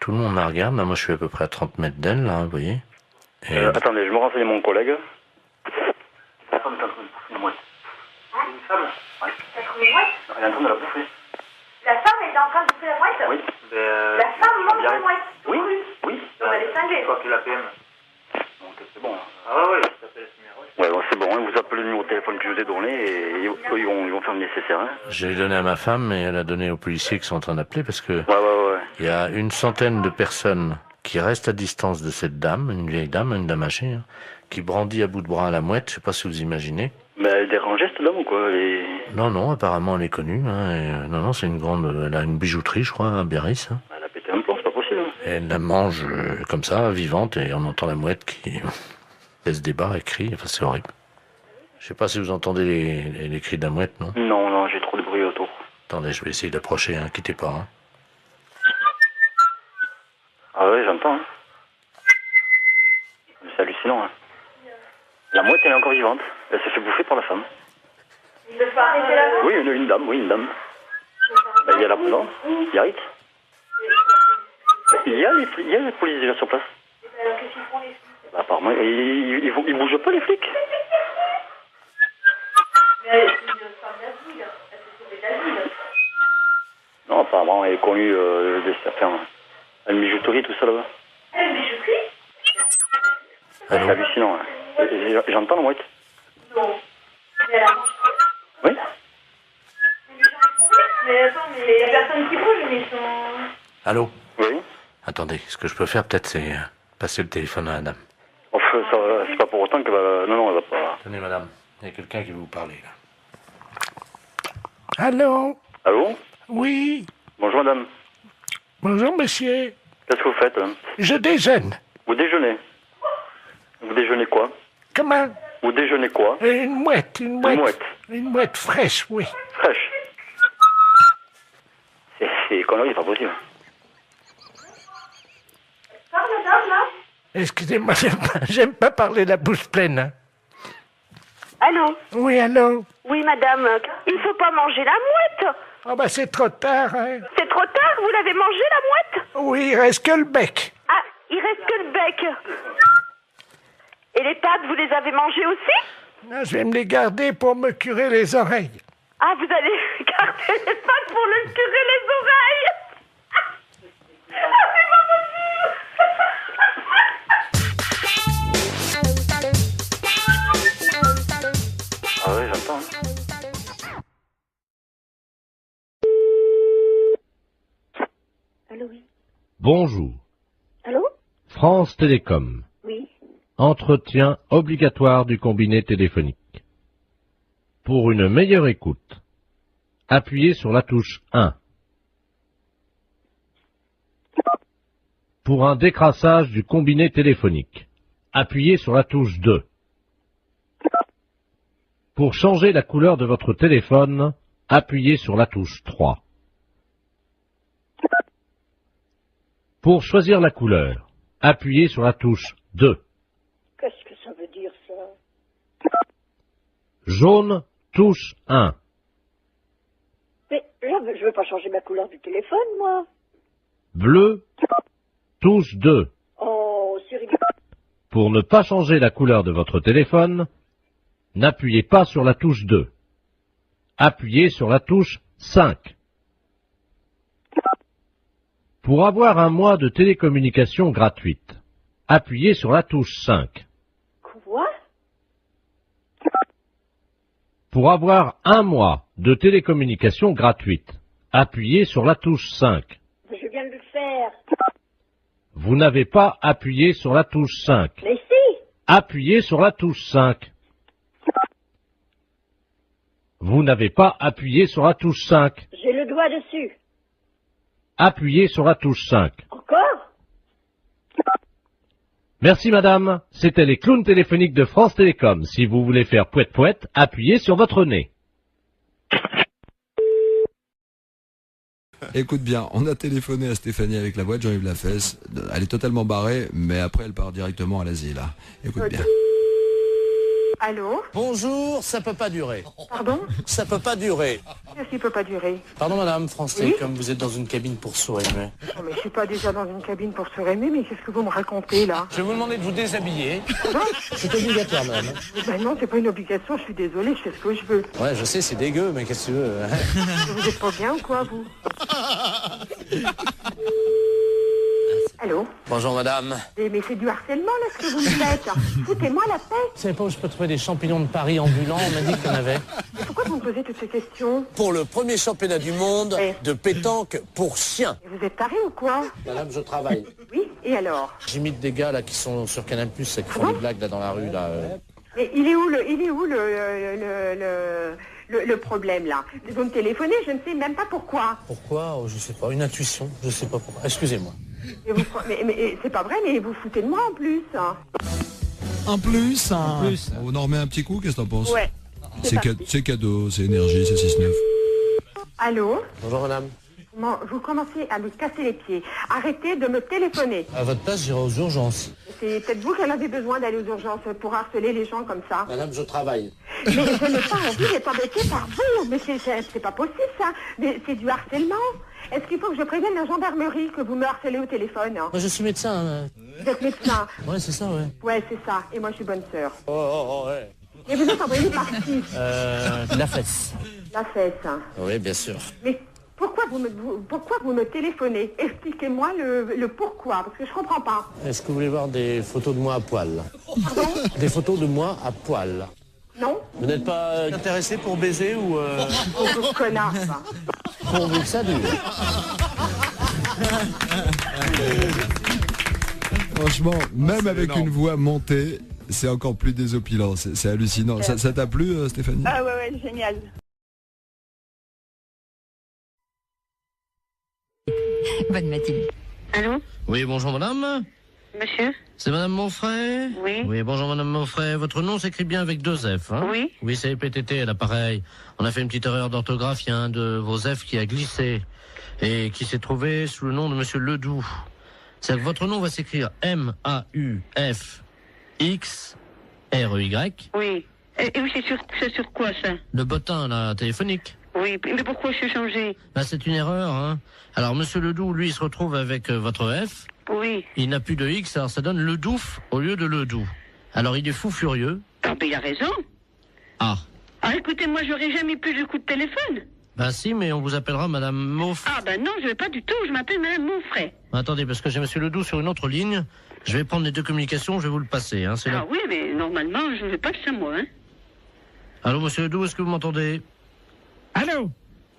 Tout le monde la regarde. Là, moi, je suis à peu près à 30 mètres d'elle, là, vous voyez. Et... attendez, je me renseigne mon collègue. La femme est en train de bouffer une mouette. Une femme? Oui. Elle est en train de la bouffer. La femme est en train de bouffer la mouette? Oui. La femme mange la mouette? Oui, oui. Elle est cinglée. Quoi que la PM. Donc c'est bon. Ah oui, je t'appelle ce numéro. Ouais, bon, c'est bon, hein, vous appelez le numéro de téléphone que je vous ai donné et eux, ils vont faire le nécessaire. Hein. J'ai donné à ma femme et elle a donné aux policiers qui sont en train d'appeler parce que il y a une centaine de personnes qui restent à distance de cette dame, une vieille dame, une dame âgée, hein, qui brandit à bout de bras la mouette, je sais pas si vous imaginez. Mais elle dérangeait cette dame ou quoi? Non, non, apparemment elle est connue. Hein, non, c'est une grande... Elle a une bijouterie, je crois, à Biarritz. Hein. Elle a pété un plomb, c'est pas possible. Et elle la mange comme ça, vivante, et on entend la mouette qui laisse des barres et crie. Enfin, c'est horrible. Je sais pas si vous entendez les cris de la mouette, non? Non, j'ai trop de bruit autour. Attendez, je vais essayer d'approcher, hein, quittez pas. Hein. Ah ouais, j'entends. Hein. C'est hallucinant. Hein. La mouette, elle est encore vivante. Elle s'est fait bouffer par la femme. Il ne faut arrêter la main. Oui, une dame, oui, une dame. Ben, il y a la présence, Biarritz. Ben, il y a les policiers là sur place. Alors qu'est-ce qu'ils font les flics? Ben, apparemment, ils bougent pas les flics. Mais elle est une femme d'asile. Elle s'est sauvée d'asile. Non, apparemment, elle est connue de certains. Une bijouterie, tout ça là-bas. Elle, une bijouterie? C'est hallucinant. Hein. J'entends la mouette. Non. Mais elle a mangé. Oui. Mais attends, mais il y a personne qui bouge, mais ils sont... Allô? Oui. Attendez, ce que je peux faire peut-être, c'est passer le téléphone à la dame. Enfin, c'est pas pour autant qu'elle va... Non, elle va pas... Tenez, madame, il y a quelqu'un qui veut vous parler, là. Allô? Allô? Oui. Bonjour, madame. Bonjour, monsieur. Qu'est-ce que vous faites? Hein? Je déjeune. Vous déjeunez? Vous déjeunez quoi? Comment? Vous déjeunez quoi? Une mouette. Une mouette? Une mouette fraîche, oui. Fraîche? C'est connerie, c'est pas possible. Parle, madame, là? Excusez-moi, j'aime pas parler la bouche pleine. Hein. Allô? Oui, allô? Oui, madame. Il faut pas manger la mouette. Oh, bah, c'est trop tard, hein. C'est trop tard, vous l'avez mangée, la mouette? Oui, il reste que le bec. Ah, il reste que le bec. Et les pattes, vous les avez mangées aussi? Non, je vais me les garder pour me curer les oreilles. Ah, vous allez garder les pattes pour le curer les oreilles? Ah, c'est pas possible! Ah ouais, j'entends. Allô, oui. Bonjour. Allô? France Télécom. Oui. Entretien obligatoire du combiné téléphonique. Pour une meilleure écoute, appuyez sur la touche 1. Pour un décrassage du combiné téléphonique, appuyez sur la touche 2. Pour changer la couleur de votre téléphone, appuyez sur la touche 3. Pour choisir la couleur, appuyez sur la touche 2. Qu'est-ce que ça veut dire, ça? Jaune, touche 1. Mais là, je veux pas changer ma couleur du téléphone, moi. Bleu, touche 2. Oh, c'est rigolo. Pour ne pas changer la couleur de votre téléphone, n'appuyez pas sur la touche 2. Appuyez sur la touche 5. Pour avoir un mois de télécommunication gratuite, appuyez sur la touche 5. Quoi? Pour avoir un mois de télécommunication gratuite, appuyez sur la touche 5. Je viens de le faire. Vous n'avez pas appuyé sur la touche 5. Mais si! Appuyez sur la touche 5. Vous n'avez pas appuyé sur la touche 5. J'ai le doigt dessus. Appuyez sur la touche 5. Encore? Merci madame, c'était les clowns téléphoniques de France Télécom. Si vous voulez faire pouette-pouette, appuyez sur votre nez. Écoute bien, on a téléphoné à Stéphanie avec la boîte, Jean-Yves Lafesse. Elle est totalement barrée, mais après elle part directement à l'asile. Écoute bien. Allô? Bonjour, ça peut pas durer. Pardon? Ça peut pas durer. Qu'est-ce qui peut pas durer? Pardon madame, France Oui? Télécom, vous êtes dans une cabine pour sourire. Non, mais je suis pas déjà dans une cabine pour se rémer, mais qu'est-ce que vous me racontez, là? Je vais vous demander de vous déshabiller. Pardon? C'est obligatoire madame. Ben non, c'est pas une obligation, je suis désolée, je fais ce que je veux. Ouais, je sais, c'est dégueu, mais qu'est-ce que tu veux hein? Vous êtes pas bien ou quoi, vous? Allô? Bonjour madame. Mais c'est du harcèlement, là, ce que vous me faites. Foutez-moi la paix. Vous savez pas où je peux trouver des champignons de Paris ambulants? On m'a dit qu'il y en avait. Mais pourquoi vous me posez toutes ces questions? Pour le premier championnat du monde de pétanque pour chiens. Et vous êtes taré ou quoi? Madame, je travaille. Oui, et alors? J'imite des gars là qui sont sur Canal+, qui font des blagues là dans la rue là. Mais il est où le problème, là? Vous me téléphonez, je ne sais même pas pourquoi. Pourquoi? Je sais pas, une intuition, je sais pas pourquoi. Excusez-moi. Mais c'est pas vrai, mais vous foutez de moi en plus. En plus, on en remet un petit coup, qu'est-ce que t'en penses? Ouais. C'est cadeau, c'est énergie, c'est 6-9. Allô? Bonjour madame. Vous commencez à me casser les pieds. Arrêtez de me téléphoner. À votre place, j'irai aux urgences. C'est peut-être vous qui en avez besoin d'aller aux urgences pour harceler les gens comme ça. Madame, je travaille. Mais je n'ai pas envie d'être embêtée par vous. Mais c'est pas possible ça. Mais c'est du harcèlement. Est-ce qu'il faut que je prévienne la gendarmerie que vous me harcelez au téléphone? Moi, je suis médecin. Vous êtes médecin? Ouais, c'est ça, ouais. Ouais, c'est ça. Et moi, je suis bonne sœur. Ouais. Et vous êtes envoyé par qui? La fesse. La fesse. Oui, bien sûr. Mais pourquoi vous me téléphonez? Expliquez-moi le pourquoi, parce que je comprends pas. Est-ce que vous voulez voir des photos de moi à poil? Pardon? Des photos de moi à poil. Non? Vous n'êtes pas intéressé pour baiser ou... Oh, connard, ça. Pourvu que ça dure. Franchement, même avec une voix montée, c'est encore plus désopilant, c'est hallucinant. Ça t'a plu, Stéphanie? Ah ouais, génial. Bonne matinée. Allô? Oui, bonjour madame. Monsieur? C'est madame Monfray? Oui. Oui, bonjour madame Monfray. Votre nom s'écrit bien avec 2 F, hein? Oui. Oui, c'est PTT, l'appareil. On a fait une petite erreur d'orthographe, il y a un de vos F qui a glissé et qui s'est trouvé sous le nom de monsieur Ledoux. C'est-à-dire que votre nom va s'écrire M-A-U-F-X-R-E-Y. Oui. Et oui, c'est sur quoi ça? Le bottin, là, téléphonique. Oui, mais pourquoi je suis changé? Là, c'est une erreur, hein. Alors, monsieur Ledoux, lui, il se retrouve avec votre F. Oui. Il n'a plus de X, alors ça donne Ledouf au lieu de Ledoux. Alors, il est fou furieux. Ah, ben il a raison. Ah. Ah, écoutez, moi, j'aurais jamais plus de coup de téléphone. Ben si, mais on vous appellera madame Monfray. Ah, ben non, je vais pas du tout, je m'appelle madame Monfray. Attendez, parce que j'ai monsieur Ledoux sur une autre ligne. Je vais prendre les 2 communications, je vais vous le passer, hein. C'est Ah là. oui, mais normalement, je ne fais pas de ça, moi, hein. Allô, monsieur Ledoux, est-ce que vous m'entendez? Allô?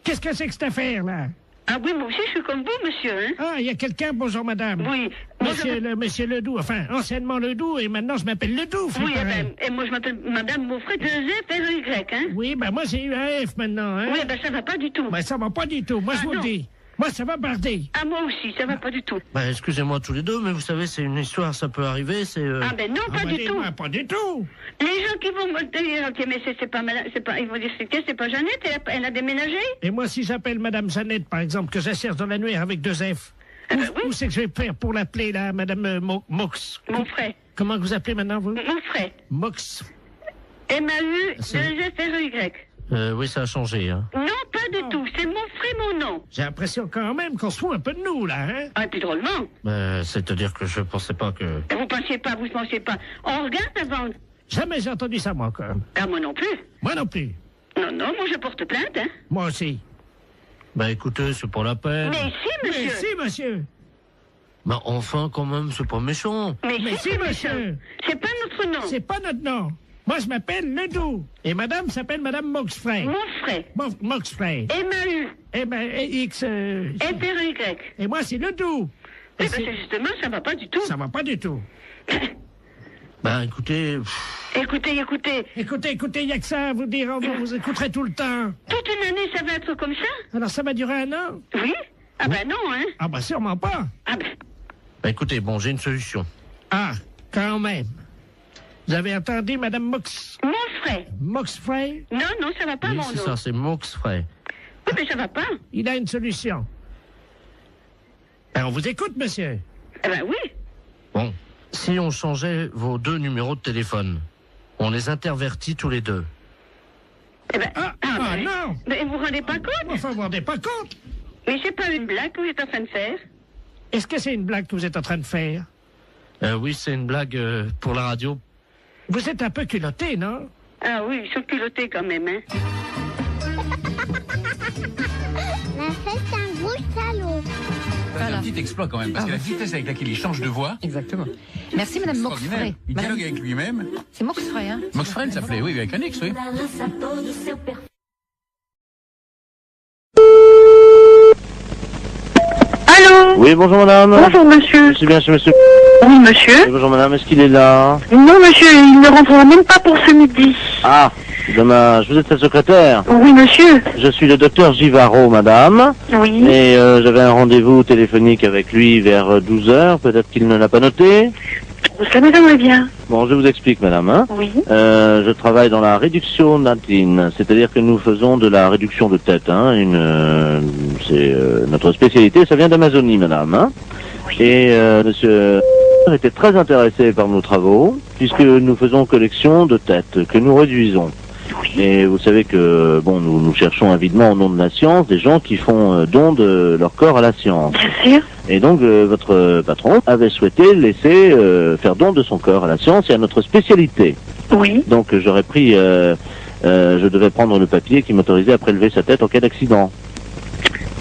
Qu'est-ce que c'est que cette affaire, là? Ah oui, moi aussi, je suis comme vous, monsieur, hein. Ah, il y a quelqu'un, bonjour madame. Oui. Monsieur Ledoux, enfin, anciennement Ledoux, et maintenant je m'appelle Ledoux. Oui, et moi je m'appelle madame Monfray, 2 F, R-E-Y, hein. Oui, ben moi j'ai eu un F maintenant, hein. Oui, ben ça va pas du tout. Ben ça va pas du tout, moi je vous le dis. Moi ça va barder. Ah, moi aussi, ça va pas du tout. Ben, excusez-moi tous les deux, mais vous savez, c'est une histoire, ça peut arriver, c'est... Ah, ben non, pas du tout. Pas du tout. Les gens qui vont me dire, ok, mais c'est pas madame, ils vont dire, c'est pas Jeannette, elle a déménagé. Et moi, si j'appelle madame Jeannette, par exemple, que j'assère dans l'annuaire avec 2 F, où c'est que je vais faire pour l'appeler, là, madame Mox? Monfray. Comment vous appelez maintenant, vous? Monfray. Mox. M-A-U-2-F-R-E-Y. Oui, ça a changé, hein. Non, pas du tout, c'est Monfray, mon nom. J'ai l'impression quand même qu'on se fout un peu de nous, là, hein. Ah, et puis drôlement. C'est-à-dire que je pensais pas que... Vous pensiez pas. On regarde avant. Jamais j'ai entendu ça, moi, encore. Ah, moi non plus. Moi non plus. Non, moi je porte plainte, hein. Moi aussi. Ben écoutez, c'est pas la peine. Mais si, monsieur. Mais si, monsieur. Ben enfin, quand même, c'est pas méchant. Mais si, monsieur. C'est pas notre nom. C'est pas notre nom. Moi, je m'appelle Ledoux. Et madame s'appelle madame Moxfray. Monfray. Moxfray. M-A-U. X... F-R-E-Y. Et moi, c'est Ledoux. Eh ben, justement, ça va pas du tout. Ça va pas du tout. Ben, écoutez... Écoutez, il n'y a que ça à vous dire, vous écouterez tout le temps. Toute une année, ça va être comme ça? Alors, ça va durer 1 an? Oui. Ah ben non, hein. Ah ben sûrement pas. Ah ben... Ben écoutez, bon, j'ai une solution. Ah, quand même. Vous avez entendu, madame Monfray. Moxfray? Non, ça va pas, oui, mon c'est nom. ça, c'est Moxfray. Oui, mais ça va pas. Il a une solution. Alors, on vous écoute, monsieur. Eh ben oui. Bon, si on changeait vos 2 numéros de téléphone, on les intervertit tous les 2. Eh ben... non. Mais vous vous rendez pas compte? Enfin, vous vous rendez pas compte? Mais c'est pas une blague que vous êtes en train de faire. Est-ce que c'est une blague que vous êtes en train de faire? Oui, c'est une blague pour la radio. Vous êtes un peu culotté, non? Ah oui, ils sont culottés quand même, hein. La fête, c'est un gros salaud. C'est un petit exploit quand même, parce que la vitesse avec laquelle il change de voix... Exactement. Merci madame Moxfray. Il dialogue avec lui-même. C'est Moxfray, hein? Moxfray, il s'appelait, oui, avec un X, oui. Oui, bonjour madame. Bonjour monsieur. C'est bien, c'est monsieur. Oui, monsieur. Bonjour madame, est-ce qu'il est là? Non, monsieur, il ne rentrera même pas pour ce midi. Ah, dommage. Vous êtes sa secrétaire? Oui, monsieur. Je suis le docteur Givaro, madame. Oui. Et j'avais un rendez-vous téléphonique avec lui vers 12h. Peut-être qu'il ne l'a pas noté. Ça m'étonnerait bien. Bon, je vous explique, madame. Hein. Oui. Je travaille dans la réduction d'intine, c'est-à-dire que nous faisons de la réduction de tête. Hein, c'est notre spécialité, ça vient d'Amazonie, madame. Hein. Oui. Et monsieur était très intéressé par nos travaux, puisque nous faisons collection de têtes que nous réduisons. Oui. Et vous savez que, bon, nous cherchons avidement au nom de la science des gens qui font don de leur corps à la science. Bien sûr. Et donc, votre patron avait souhaité laisser faire don de son corps à la science et à notre spécialité. Oui. Donc, j'aurais pris, je devais prendre le papier qui m'autorisait à prélever sa tête en cas d'accident.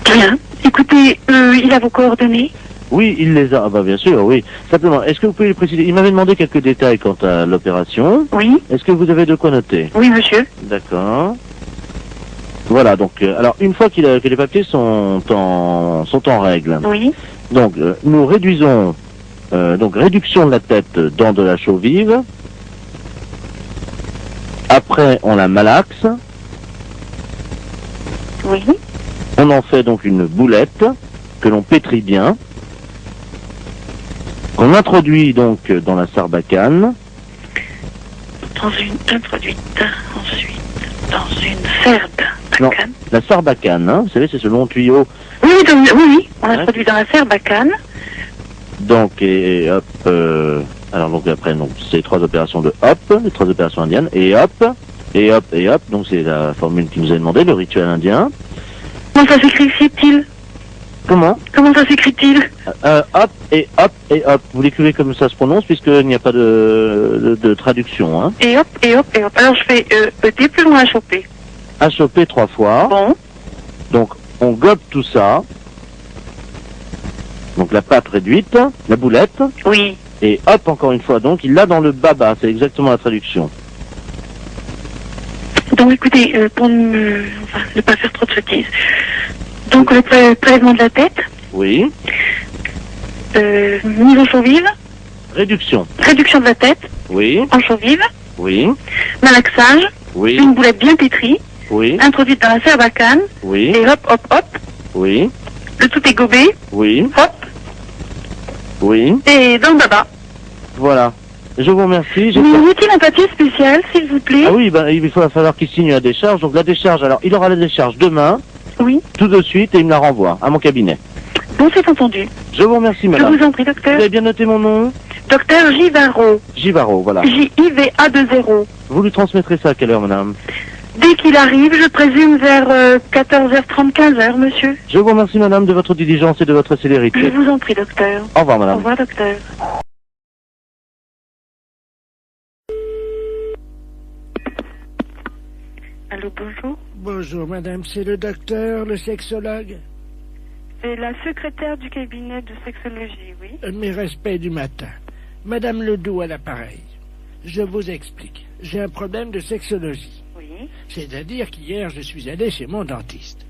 Bien. Écoutez, il a vos coordonnées? Oui, il les a. Ah bah bien sûr, oui. Simplement, est-ce que vous pouvez le préciser? Il m'avait demandé quelques détails quant à l'opération. Oui. Est-ce que vous avez de quoi noter? Oui, monsieur. D'accord. Voilà, donc, alors, une fois que les papiers sont en règle. Oui. Donc, nous réduisons, donc, réduction de la tête dans de la chaux vive. Après, on la malaxe. Oui. On en fait donc une boulette que l'on pétrit bien. Qu'on introduit donc dans la sarbacane. Introduite ensuite dans une sarbacane. Non, la sarbacane, hein, vous savez, c'est ce long tuyau. Oui, oui, on introduit dans la sarbacane. Donc, et hop, alors donc après, donc, c'est 3 opérations de hop, les 3 opérations indiennes, et hop, et hop, et hop, donc c'est la formule qui nous a demandé, le rituel indien. Comment ça s'écrit-il? Comment ça s'écrit-il? Hop et hop et hop. Vous l'écrivez comme ça se prononce puisqu'il n'y a pas de traduction. Hein. Et hop et hop et hop. Alors je fais ET plus loin HOP. HOP 3 fois. Bon. Donc on gobe tout ça. Donc la pâte réduite, la boulette. Oui. Et hop encore une fois. Donc il l'a dans le baba. C'est exactement la traduction. Donc écoutez, pour ne pas faire trop de sottises. Donc le prélèvement de la tête. Oui. Mise en chaux vive. Réduction. Réduction de la tête. Oui. En chaux vive. Oui. Malaxage. Oui. Une boulette bien pétrie. Oui. Introduite dans la sarbacane. Oui. Et hop, hop, hop. Oui. Le tout est gobé. Oui. Hop. Oui. Et dans le baba. Voilà. Je vous remercie. Vous a-t-il un papier spécial, s'il vous plaît? Ah oui, ben, il va falloir qu'il signe la décharge. Donc la décharge, alors il aura la décharge demain. Oui. Tout de suite et il me la renvoie à mon cabinet. Bon, c'est entendu. Je vous remercie, madame. Je vous en prie, docteur. Vous avez bien noté mon nom? Docteur Givaro. Givaro, voilà. J-I-V-A-2-0. Vous lui transmettrez ça à quelle heure, madame? Dès qu'il arrive, je présume vers 14h30, 15h, monsieur. Je vous remercie, madame, de votre diligence et de votre célérité. Je vous en prie, docteur. Au revoir, madame. Au revoir, docteur. Allô, bonjour. Bonjour, madame. C'est le docteur, le sexologue? C'est la secrétaire du cabinet de sexologie, oui. Mes respects du matin. Madame Ledoux à l'appareil. Je vous explique. J'ai un problème de sexologie. Oui. C'est-à-dire qu'hier, je suis allé chez mon dentiste.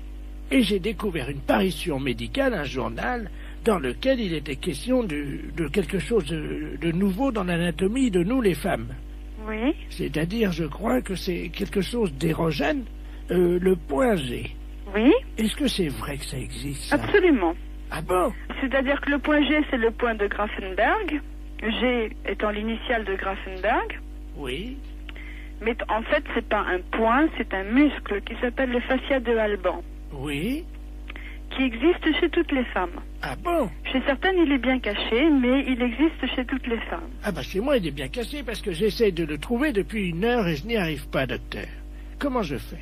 Et j'ai découvert une parution médicale, un journal, dans lequel il était question de quelque chose de nouveau dans l'anatomie de nous, les femmes. Oui. C'est-à-dire, je crois que c'est quelque chose d'érogène, le point G. Oui. Est-ce que c'est vrai que ça existe, ça? Absolument. Ah bon? C'est-à-dire que le point G, c'est le point de Grafenberg. G étant l'initiale de Grafenberg. Oui. Mais en fait, c'est pas un point, c'est un muscle qui s'appelle le fascia de Alban. Oui. Qui existe chez toutes les femmes. Ah bon? Chez certaines, il est bien caché, mais il existe chez toutes les femmes. Ah bah chez moi, il est bien caché parce que j'essaie de le trouver depuis 1 heure et je n'y arrive pas, docteur. Comment je fais?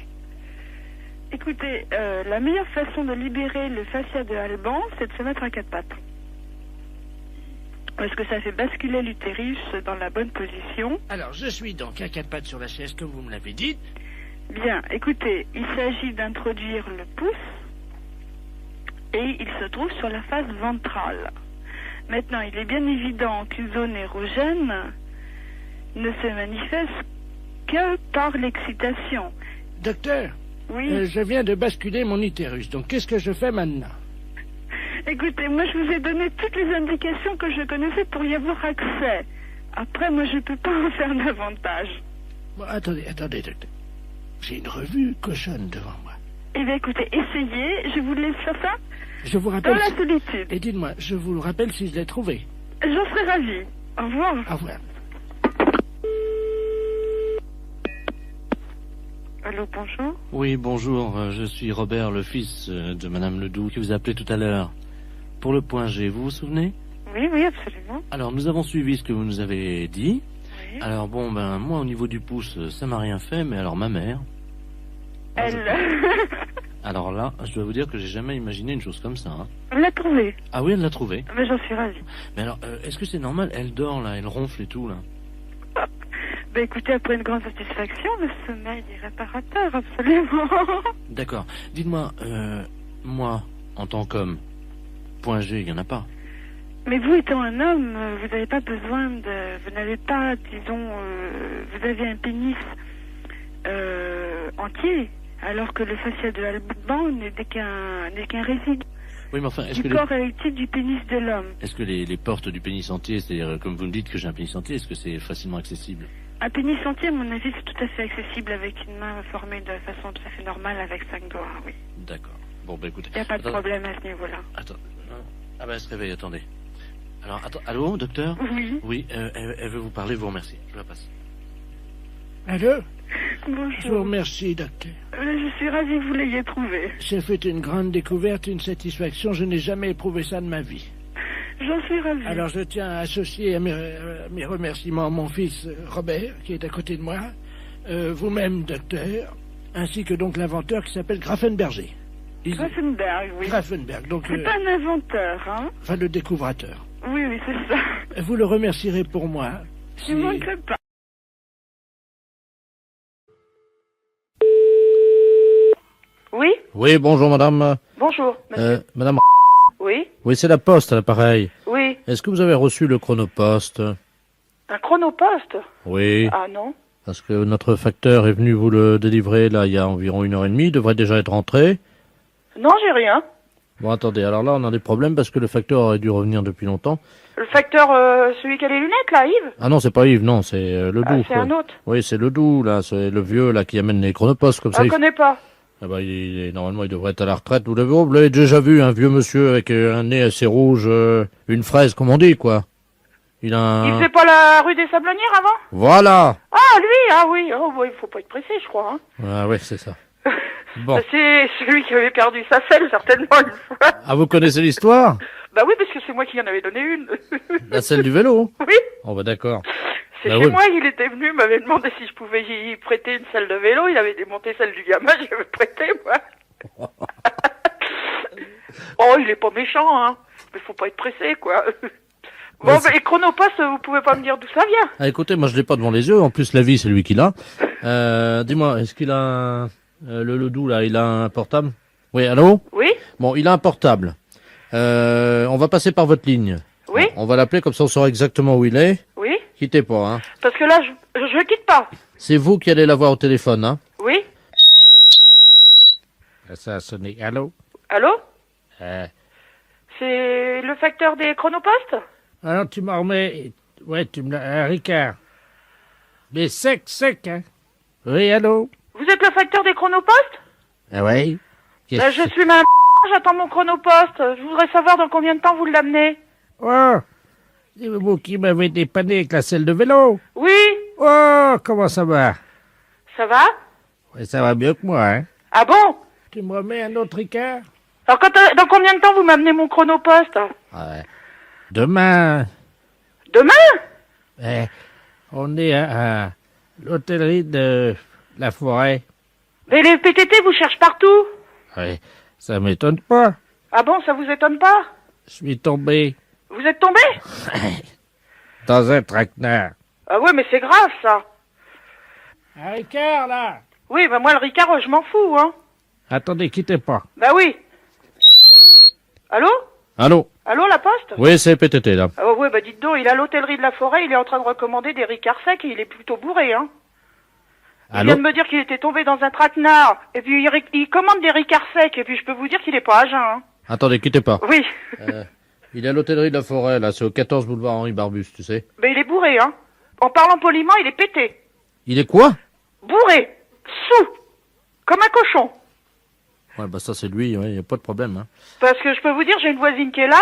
Écoutez, la meilleure façon de libérer le fascia de Alban, c'est de se mettre à 4 pattes. Parce que ça fait basculer l'utérus dans la bonne position. Alors, je suis donc à 4 pattes sur la chaise, comme vous me l'avez dit. Bien, écoutez, il s'agit d'introduire le pouce et il se trouve sur la face ventrale. Maintenant, il est bien évident qu'une zone érogène ne se manifeste que par l'excitation. Docteur? Oui. Je viens de basculer mon utérus, donc qu'est-ce que je fais maintenant? Écoutez, moi je vous ai donné toutes les indications que je connaissais pour y avoir accès. Après, moi je peux pas en faire davantage. Bon, attendez, docteur. J'ai une revue cochonne devant moi. Eh bien écoutez, essayez, je vous laisse faire ça Je vous rappelle... dans la solitude. Et dites-moi, je vous le rappelle si je l'ai trouvé. J'en serais ravie. Au revoir. Au revoir. Allô, bonjour. Oui, bonjour, je suis Robert, le fils de Madame Ledoux, qui vous a appelé tout à l'heure. Pour le point G, vous vous souvenez? Oui, absolument. Alors, nous avons suivi ce que vous nous avez dit. Oui. Alors, bon, ben, moi, au niveau du pouce, ça m'a rien fait, mais alors ma mère... Elle... Alors là, je dois vous dire que j'ai jamais imaginé une chose comme ça. Hein. Elle l'a trouvé. Ah oui, elle l'a trouvé. Mais j'en suis ravie. Mais alors, est-ce que c'est normal? Elle dort, là, elle ronfle et tout, là. Ben écoutez, après une grande satisfaction, le sommeil est réparateur, absolument. D'accord. Dites-moi, moi, en tant qu'homme, point G, il n'y en a pas. Mais vous étant un homme, vous n'avez pas besoin de... Vous n'avez pas, disons... vous avez un pénis entier, alors que le fascia de Alban n'est qu'un résidu. Oui, mais enfin, est-ce que du corps érectile du pénis de l'homme. Est-ce que les portes du pénis entier, c'est-à-dire, comme vous me dites que j'ai un pénis entier, est-ce que c'est facilement accessible? Un pénis entier, à mon avis, c'est tout à fait accessible avec une main formée de façon tout à fait normale avec 5 doigts, oui. D'accord. Bon, bah écoutez... Il n'y a pas de problème à ce niveau-là. Attends. Ah ben, elle se réveille, attendez. Alors, attends, allô, docteur? Oui. Oui, elle veut vous parler, vous remercie. Je la passe. Allô? Bonjour. Je vous remercie, docteur. Je suis ravie que vous l'ayez trouvé. J'ai fait une grande découverte, une satisfaction. Je n'ai jamais éprouvé ça de ma vie. J'en suis ravie. Alors je tiens à associer à mes remerciements mon fils Robert, qui est à côté de moi, vous-même, docteur, ainsi que donc l'inventeur qui s'appelle Grafenberger. Grafenberg, oui. Grafenberg, donc... C'est pas un inventeur, hein? Enfin, le découvrateur. Oui, c'est ça. Vous le remercierez pour moi. Je ne manquerai pas. Oui? Oui, bonjour madame. Bonjour, monsieur. Madame... Oui? Oui, c'est la poste à l'appareil. Oui. Est-ce que vous avez reçu le chronopost? Un chronopost? Oui. Ah non. Parce que notre facteur est venu vous le délivrer là il y a environ 1h30, il devrait déjà être rentré. Non, j'ai rien. Bon, attendez, alors là on a des problèmes parce que le facteur aurait dû revenir depuis longtemps. Le facteur, celui qui a les lunettes, là, Yves? Ah non, c'est pas Yves, non, c'est le Doux. C'est un autre. Oui, c'est le Doux, là, c'est le vieux là qui amène les chronopostes comme ça. Je connais pas. Ah bah, normalement, il devrait être à la retraite. Vous l'avez déjà vu, un vieux monsieur avec un nez assez rouge, une fraise, comme on dit, quoi. Il faisait pas la rue des Sablonnières avant? Voilà. Ah, lui, ah oui. Oh, bah, il faut pas être pressé, je crois. Hein. Ah ouais, c'est ça. Bon. C'est celui qui avait perdu sa selle, certainement, une fois. Ah, vous connaissez l'histoire? Bah oui, parce que c'est moi qui en avais donné une. La selle du vélo? Oui. Oh bah d'accord. C'est bah, chez oui. moi, il était venu, m'avait demandé si je pouvais y prêter une selle de vélo, il avait démonté celle du gamin, j'y avais prêté, moi. Oh, il est pas méchant, hein. Mais faut pas être pressé, quoi. Bon, bah, et Chronopost, vous pouvez pas me dire d'où ça vient? Ah, écoutez, moi je l'ai pas devant les yeux, en plus la vie c'est lui qui l'a. Dis-moi, est-ce qu'il a le Doux là, il a un portable? Oui, allô? Oui. Bon, il a un portable. On va passer par votre ligne. Oui. On va l'appeler comme ça on saura exactement où il est. Oui. Quittez pas, hein. Parce que là, je quitte pas. C'est vous qui allez l'avoir au téléphone, hein. Oui. Ça a sonné. Allô? Allô? C'est le facteur des Chronopost? Alors tu m'en remets... Ouais, tu me l'as... Ricard. Mais sec, hein? Oui, allô? Vous êtes le facteur des Chronopost? Ah ouais? Bah, je suis ma j'attends mon Chronopost. Je voudrais savoir dans combien de temps vous l'amenez. Oh! C'est vous qui m'avez dépanné avec la selle de vélo? Oui. Oh, comment ça va? Ça va? Ouais, ça va mieux que moi, hein? Ah bon? Tu me remets un autre Ricard? Alors, dans combien de temps vous m'amenez mon Chronopost? Ouais. Demain. Demain? On est à l'hôtellerie de la Forêt. Mais les PTT vous cherchent partout. Ouais, ça m'étonne pas. Ah bon, ça vous étonne pas? Je suis tombé. Vous êtes tombé? Dans un traquenard. Ah ouais, mais c'est grave, ça. Un Ricard, là. Oui, bah moi, le Ricard, je m'en fous, hein. Attendez, quittez pas. Bah oui. Allô? Allô? Allô, la poste? Oui, c'est PTT, là. Ah ouais, bah dites donc, il est à l'hôtellerie de la Forêt, il est en train de recommander des Ricards secs et il est plutôt bourré, hein. Il vient de me dire qu'il était tombé dans un traquenard, et puis il commande des Ricards secs, et puis je peux vous dire qu'il est pas à jeun, hein. Attendez, quittez pas. Oui. Il est à l'hôtellerie de la Forêt, là, c'est au 14 boulevard Henri Barbus, tu sais. Mais il est bourré, hein. En parlant poliment, il est pété. Il est quoi? Bourré. Sous. Comme un cochon. Ouais, bah ça c'est lui, ouais, y a pas de problème, hein. Parce que je peux vous dire, j'ai une voisine qui est là,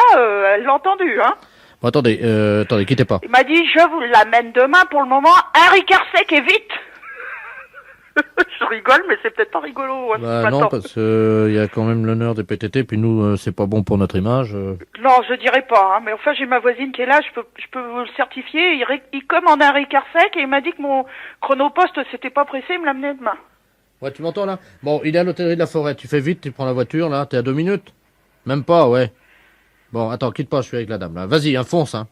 elle l'a entendu, hein. Bon, attendez, quittez pas. Il m'a dit, je vous l'amène demain pour le moment, un Ricard sec et vite. Je rigole, mais c'est peut-être pas rigolo. Hein, Bah non, parce que y a quand même l'honneur des PTT, puis nous, c'est pas bon pour notre image. Non, je dirais pas, hein, mais enfin, j'ai ma voisine qui est là, je peux vous le certifier, il commande un Ricard sec et il m'a dit que mon chronopost s'était pas pressé, il me l'amenait demain. Ouais, tu m'entends là? Bon, il est à l'hôtellerie de la Forêt, tu fais vite, tu prends la voiture, là, t'es à 2 minutes? Même pas, ouais. Bon, attends, quitte pas, je suis avec la dame, là. Vas-y, fonce, hein.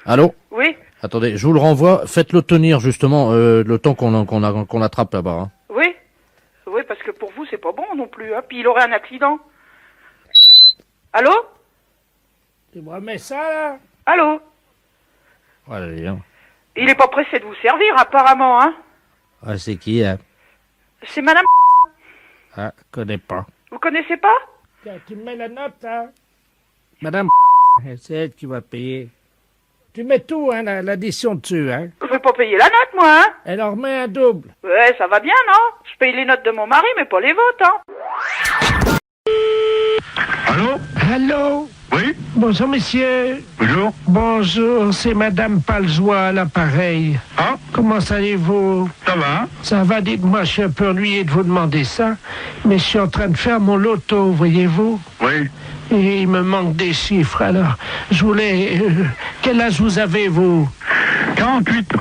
Allô? Oui? Attendez, je vous le renvoie, faites-le tenir, justement, le temps qu'on l'attrape là-bas, hein. Oui? Oui, parce que pour vous, c'est pas bon non plus, hein. Puis il aurait un accident. Allô? Tu me remets ça, là? Allô? Ouais, hein. Il est pas pressé de vous servir, apparemment, hein. Ah, c'est qui, hein? C'est madame... Ah, connais pas. Vous connaissez pas? Tiens, tu me mets la note, hein? Madame, c'est elle qui va payer. Tu mets tout, hein, l'addition dessus, hein? Je vais pas payer la note, moi, hein. Elle en remet un double. Ouais, ça va bien, non? Je paye les notes de mon mari, mais pas les vôtres, hein. Allô? Allô? Oui? Bonjour, monsieur. Bonjour. Bonjour, c'est madame Paljoie à l'appareil. Ah? Comment allez-vous? Ça va? Ça va, dites-moi, je suis un peu ennuyé de vous demander ça, mais je suis en train de faire mon loto, voyez-vous? Oui. Et il me manque des chiffres, alors je voulais... quel âge vous avez, vous? 48.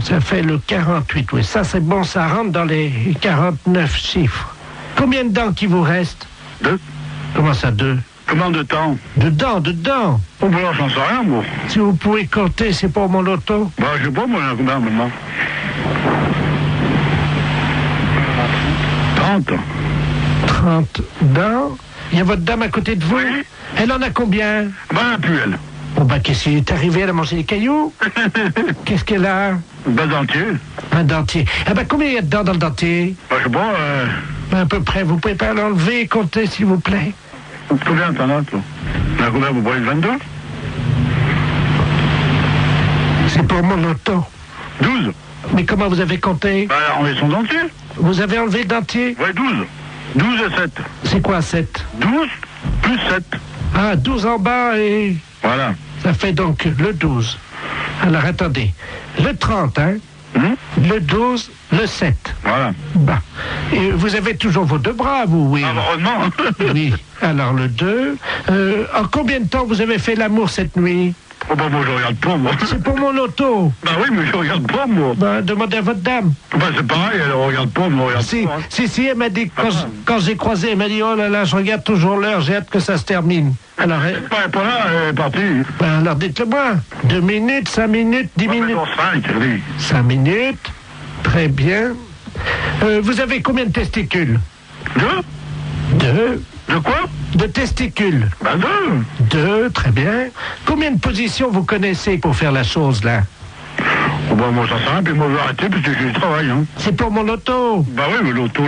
Ça fait le 48, oui. Ça, c'est bon, ça rentre dans les 49 chiffres. Combien de dents qui vous reste? 2. Comment ça, 2? Combien de temps? De dents. Oh, ben, j'en sais rien, moi. Si vous pouvez compter, c'est pour mon loto? Bah, je sais pas, moi, combien maintenant? 30. 30 dents. Il y a votre dame à côté de vous? Oui. Elle en a combien? Ben, plus elle. Bon, bah, qu'est-ce qui est arrivé? Elle a mangé des cailloux? Qu'est-ce qu'elle a? Ben, dentier. Un dentier. Ah, bah, combien il y a de dents dans le dentier? Ben, je sais pas, Ben, à peu près. Vous pouvez pas l'enlever et compter, s'il vous plaît? Combien t'en as, toi? Là, combien vous prenez 22? C'est pour mon loto. 12. Mais comment vous avez compté? Ben, enlever son dentier. Vous avez enlevé le dentier? Ouais, 12. 12 et 7. C'est quoi, 7? 12 plus 7. Ah, 12 en bas et... Voilà. Ça fait donc le 12. Alors, attendez. Le 30, hein? Le 12, le 7. Voilà. Bah. Et vous avez toujours vos deux bras, vous, oui? Heureusement. Oui. Alors, le 2. En combien de temps vous avez fait l'amour cette nuit? Oh, bah, moi, je regarde pas, moi. C'est pour mon loto. Bah oui, mais je regarde pas, moi. Bah, demandez à votre dame. Bah, c'est pareil, elle regarde pas, moi, regarde Si, pas. Hein. si, elle m'a dit, quand j'ai croisé, elle m'a dit, oh là là, je regarde toujours l'heure, j'ai hâte que ça se termine. Alors, Elle est pas là, elle est partie. ben, alors dites-le-moi. 2 minutes, 5 minutes, 10 minutes. 5, oui. 5 minutes. Très bien. Vous avez combien de testicules? 2. De quoi? De testicules. Ben 2. 2, très bien. Combien de positions vous connaissez pour faire la chose, là? Oh, bah, moi, ça sert à rien, puis moi, je vais arrêter, parce que j'ai du travail, hein. C'est pour mon loto. Bah oui, mais l'auto.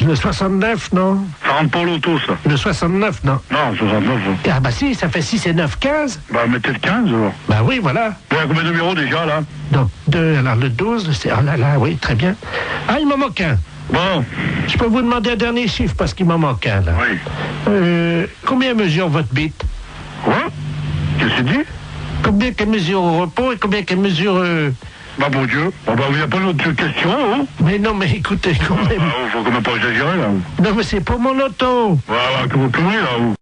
Le 69, non? Ça rentre pas l'auto, ça. Le 69, non? Non, 69, ça. Ah bah si, ça fait 6 et 9, 15. Bah, mettez le 15, alors. Bah oui, voilà. Il y a combien de numéros, déjà, là? Donc, 2, alors le 12, c'est... Oh là là, oui, très bien. Ah, il m'en manque un. Bon. Je peux vous demander un dernier chiffre, parce qu'il m'en manque un, là. Oui. Combien mesure votre bite? Quoi? Qu'est-ce que tu dis? Combien qu'elle mesure au repos et combien qu'elle mesure... Bah, bon Dieu. Bon, bah, il n'y a pas d'autre question, hein? Mais non, mais écoutez, quand même... Faut quand même pas exagérer, là. Non, mais c'est pour mon loto. Voilà, que vous pouvez, là, vous.